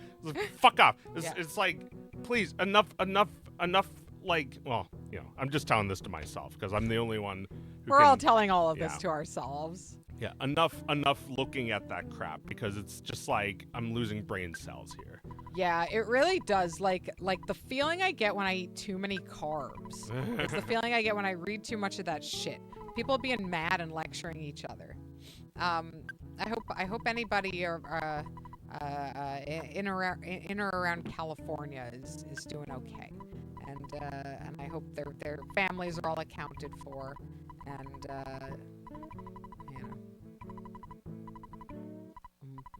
Fuck off. It's like, please, enough. Like, well, I'm just telling this to myself because I'm the only one who We're all telling all of this to ourselves. Yeah, enough looking at that crap, because it's just like I'm losing brain cells here. Yeah, it really does. Like the feeling I get when I eat too many carbs. It's the feeling I get when I read too much of that shit. People being mad and lecturing each other. I hope anybody in or around California is doing okay. And I hope their families are all accounted for, and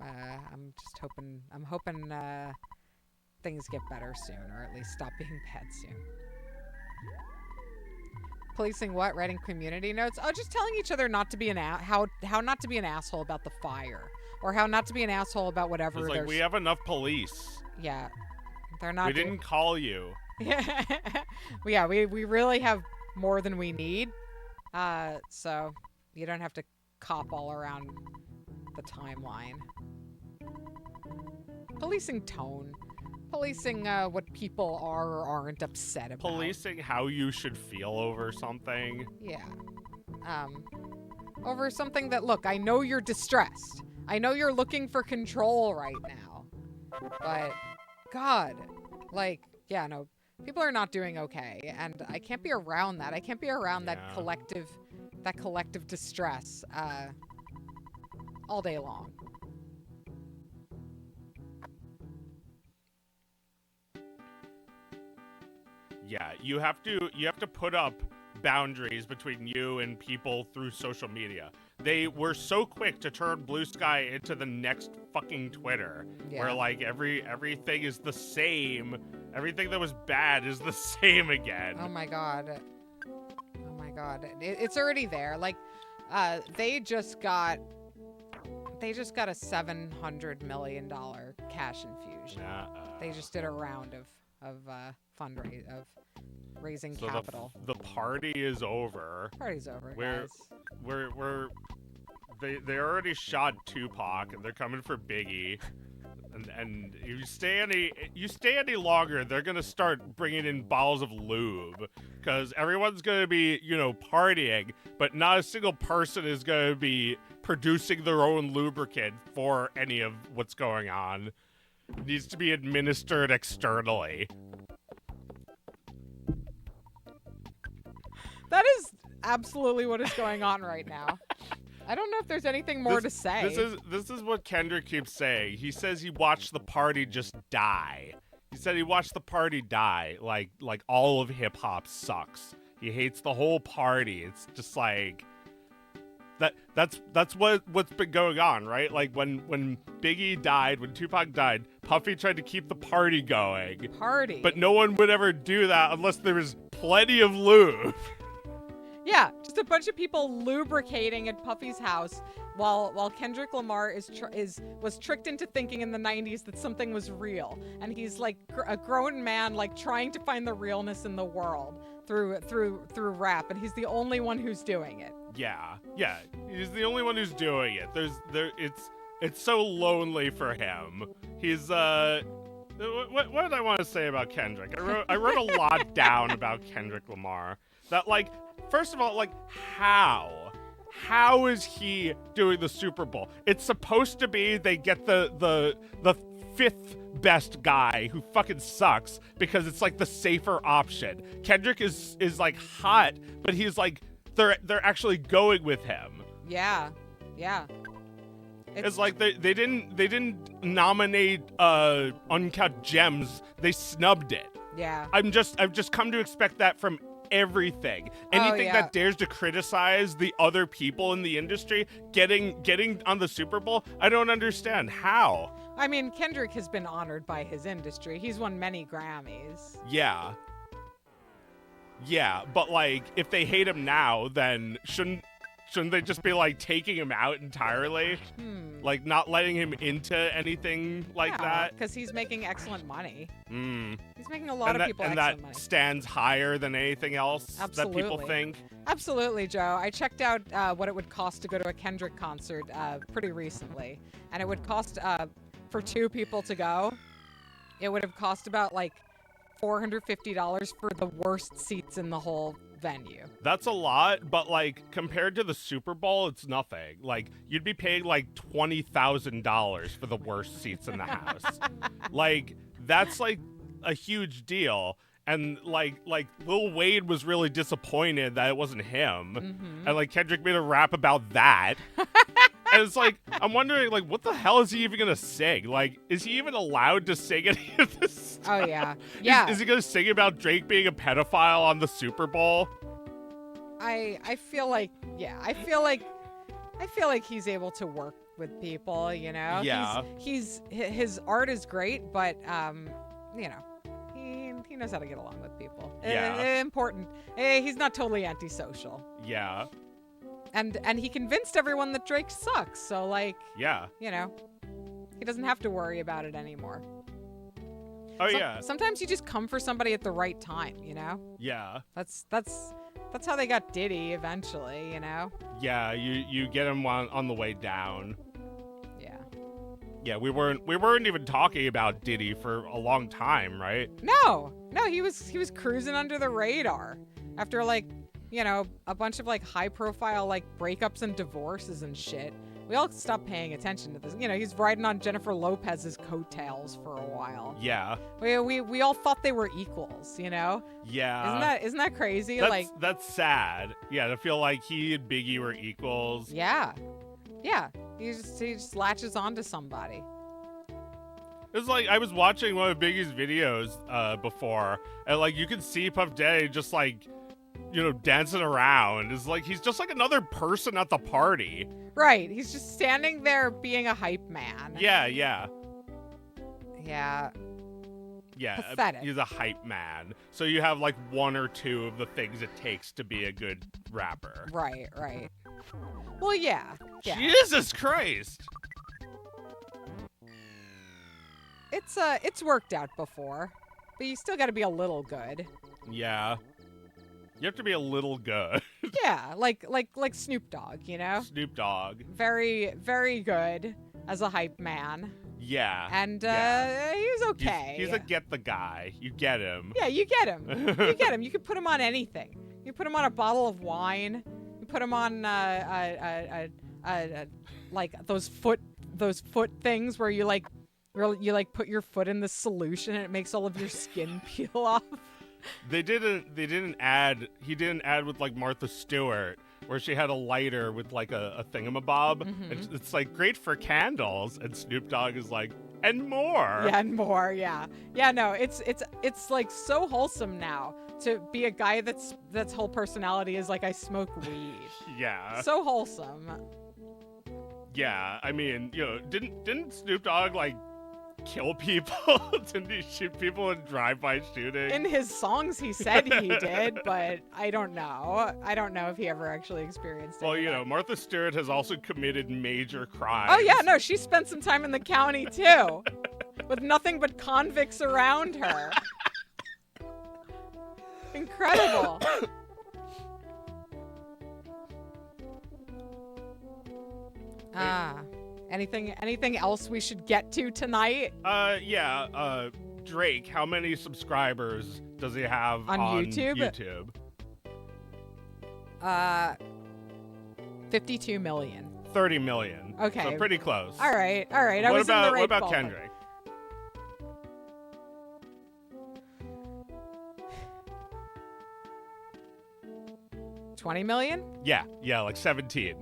I'm just hoping things get better soon, or at least stop being bad soon. Policing what? Writing community notes? Oh, just telling each other not to be how not to be an asshole about the fire, or how not to be an asshole about whatever. It's like, we have enough police. Yeah, they're not. We didn't call you. Yeah, we really have more than we need. So you don't have to cop all around the timeline. Policing tone. Policing what people are or aren't upset about. Policing how you should feel over something. Yeah. Over something that, look, I know you're distressed. I know you're looking for control right now. But, God, like, yeah, no. People are not doing okay, and I can't be around that. I can't be around that collective distress all day long. Yeah, you have to put up boundaries between you and people through social media. They were so quick to turn Blue Sky into the next fucking Twitter, where like everything is the same. Everything that was bad is the same again. Oh my god. It's already there. Like, they just got a $700 million cash infusion. They just did a round of raising capital. The party is over. Party's over, guys. They already shot Tupac, and they're coming for Biggie. And if you stay any longer, they're gonna start bringing in bottles of lube, because everyone's gonna be partying, but not a single person is gonna be producing their own lubricant for any of what's going on. It needs to be administered externally. That is absolutely what is going on right now. I don't know if there's anything more to say. This is what Kendrick keeps saying. He says he watched the party just die. He said he watched the party die. Like all of hip hop sucks. He hates the whole party. It's just like that's what's been going on, right? Like when Biggie died, when Tupac died, Puffy tried to keep the party going. Party. But no one would ever do that unless there was plenty of lube. Yeah, just a bunch of people lubricating at Puffy's house while Kendrick Lamar was tricked into thinking in the 90s that something was real, and he's like a grown man like trying to find the realness in the world through rap, and he's the only one who's doing it. Yeah, he's the only one who's doing it. It's so lonely for him. He's what did I want to say about Kendrick? I wrote a lot down about Kendrick Lamar. That like, first of all, like how is he doing the Super Bowl? It's supposed to be they get the fifth best guy who fucking sucks because it's like the safer option. Kendrick is like hot, but he's like they're actually going with him. Yeah. It's like they didn't nominate Uncut Gems. They snubbed it. Yeah. I've just come to expect that from everything. Anything that dares to criticize the other people in the industry getting on the Super Bowl, I don't understand how. I mean, Kendrick has been honored by his industry. He's won many Grammys. Yeah, but like if they hate him now, then shouldn't they just be like taking him out entirely? Like not letting him into anything like that? Because he's making excellent money. He's making a and lot of people excellent money. And that stands higher than anything else that people think? Absolutely, Joe. I checked out what it would cost to go to a Kendrick concert pretty recently. And it would cost, for two people to go, it would have cost about like $450 for the worst seats in the whole venue. That's a lot, but like compared to the Super Bowl, it's nothing. Like you'd be paying like $20,000 for the worst seats in the house. Like that's like a huge deal. And like Lil Wayne was really disappointed that it wasn't him. And like Kendrick made a rap about that. And it's like, I'm wondering, like, what the hell is he even going to sing? Like, is he even allowed to sing any of this stuff? Oh, yeah. Yeah. Is he going to sing about Drake being a pedophile on the Super Bowl? I feel like, yeah. I feel like he's able to work with people, you know? Yeah. His art is great, but, you know, he knows how to get along with people. Yeah. Important. He's not totally antisocial. Yeah. And he convinced everyone that Drake sucks. So like, yeah, you know, he doesn't have to worry about it anymore. Oh yeah. Sometimes you just come for somebody at the right time, you know? Yeah. That's how they got Diddy eventually, you know? Yeah, you get him on the way down. Yeah. Yeah, we weren't even talking about Diddy for a long time, right? No, he was cruising under the radar after like, you know, a bunch of like high profile like breakups and divorces and shit. We all stopped paying attention to this. You know, he's riding on Jennifer Lopez's coattails for a while. Yeah. We all thought they were equals, you know? Yeah. Isn't that crazy? That's sad. Yeah, to feel like he and Biggie were equals. Yeah. Yeah. He just latches onto somebody. It's like I was watching one of Biggie's videos before, and like you can see Puff Daddy just like, you know, dancing around. It's like he's just like another person at the party. Right. He's just standing there being a hype man. Yeah. Yeah. Pathetic. He's a hype man. So you have like one or two of the things it takes to be a good rapper. Right. Well, yeah. Jesus Christ. It's worked out before, but you still got to be a little good. Yeah. You have to be a little good. Yeah, like Snoop Dogg, you know? Snoop Dogg. Very, very good as a hype man. Yeah. And he's okay. He's a get the guy. You get him. Yeah, you get him. You get him. You can put him on anything. You put him on a bottle of wine. You put him on like those foot things where you put your foot in the solution and it makes all of your skin peel off. He didn't add with like Martha Stewart, where she had a lighter with like a thingamabob. It's like great for candles, and Snoop Dogg is like, and more. Yeah, and more. Yeah, yeah. No, it's like so wholesome now to be a guy that's whole personality is like I smoke weed. Yeah. So wholesome. Yeah. I mean, didn't Snoop Dogg like kill people? Didn't he shoot people in drive-by shooting? In his songs, he said he did, but I don't know. I don't know if he ever actually experienced it. Well, Martha Stewart has also committed major crimes. Oh, yeah, no, she spent some time in the county, too, with nothing but convicts around her. Incredible. Anything else we should get to tonight? Drake, how many subscribers does he have on YouTube? 52 million. 30 million. Okay. So pretty close. All right. I What was in the right what about ballpark. Kendrick? $20 million? Yeah, like 17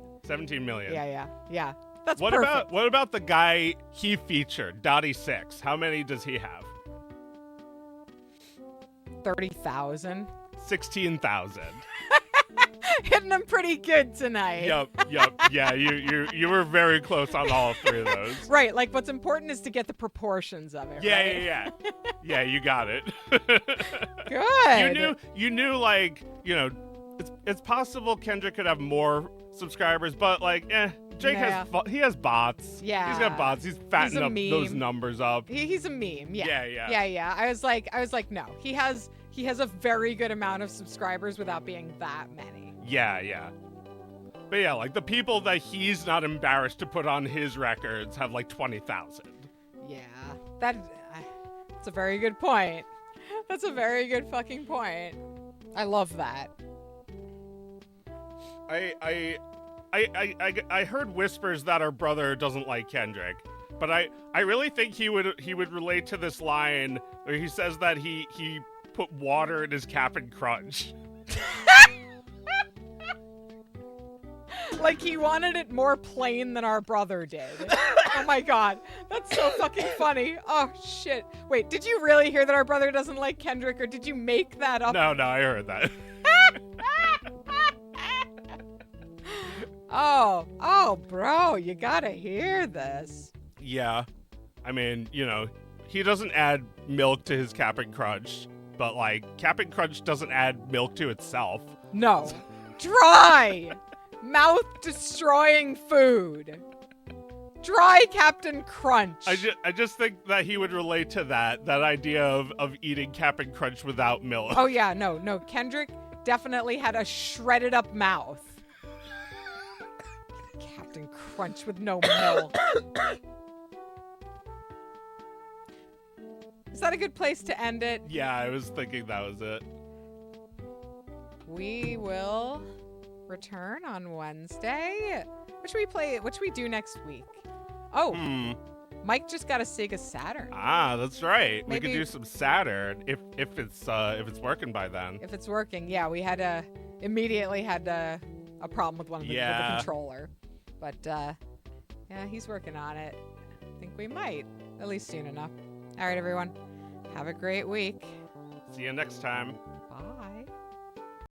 million. Yeah. That's What perfect. what about the guy he featured, Dottie Six? How many does he have? 30,000. 16,000. Hitting them pretty good tonight. Yup. Yeah, you were very close on all three of those. Right, like what's important is to get the proportions of it. Right? Yeah. Yeah, you got it. Good. You knew like, it's possible Kendrick could have more subscribers, but like, Jake he has bots. Yeah. He's got bots. He's fattening up meme. those numbers up. He's a meme. Yeah. Yeah. I was like, no. He has a very good amount of subscribers without being that many. Yeah. But yeah, like the people that he's not embarrassed to put on his records have like 20,000. Yeah. That's a very good point. That's a very good fucking point. I love that. I heard whispers that our brother doesn't like Kendrick, but I really think he would relate to this line where he says that he put water in his Cap'n Crunch. Like he wanted it more plain than our brother did. Oh my god, that's so fucking funny. Oh shit. Wait, did you really hear that our brother doesn't like Kendrick, or did you make that up? No, I heard that. Oh, bro, you gotta hear this. Yeah. I mean, he doesn't add milk to his Cap'n Crunch, but like Cap'n Crunch doesn't add milk to itself. No. Dry! Mouth-destroying food. Dry Captain Crunch. I just think that he would relate to that idea of eating Cap'n Crunch without milk. Oh yeah, no. Kendrick definitely had a shredded up mouth. Captain Crunch with no milk. Is that a good place to end it? Yeah, I was thinking that was it. We will return on Wednesday. What should we play? What should we do next week? Oh, Mike just got a Sega Saturn. Ah, that's right. Maybe we could do some Saturn if it's working by then. If it's working, yeah. We had immediately had a problem with with the controller, but yeah, he's working on it. I think we might, at least soon enough. All right, everyone, have a great week. See you next time.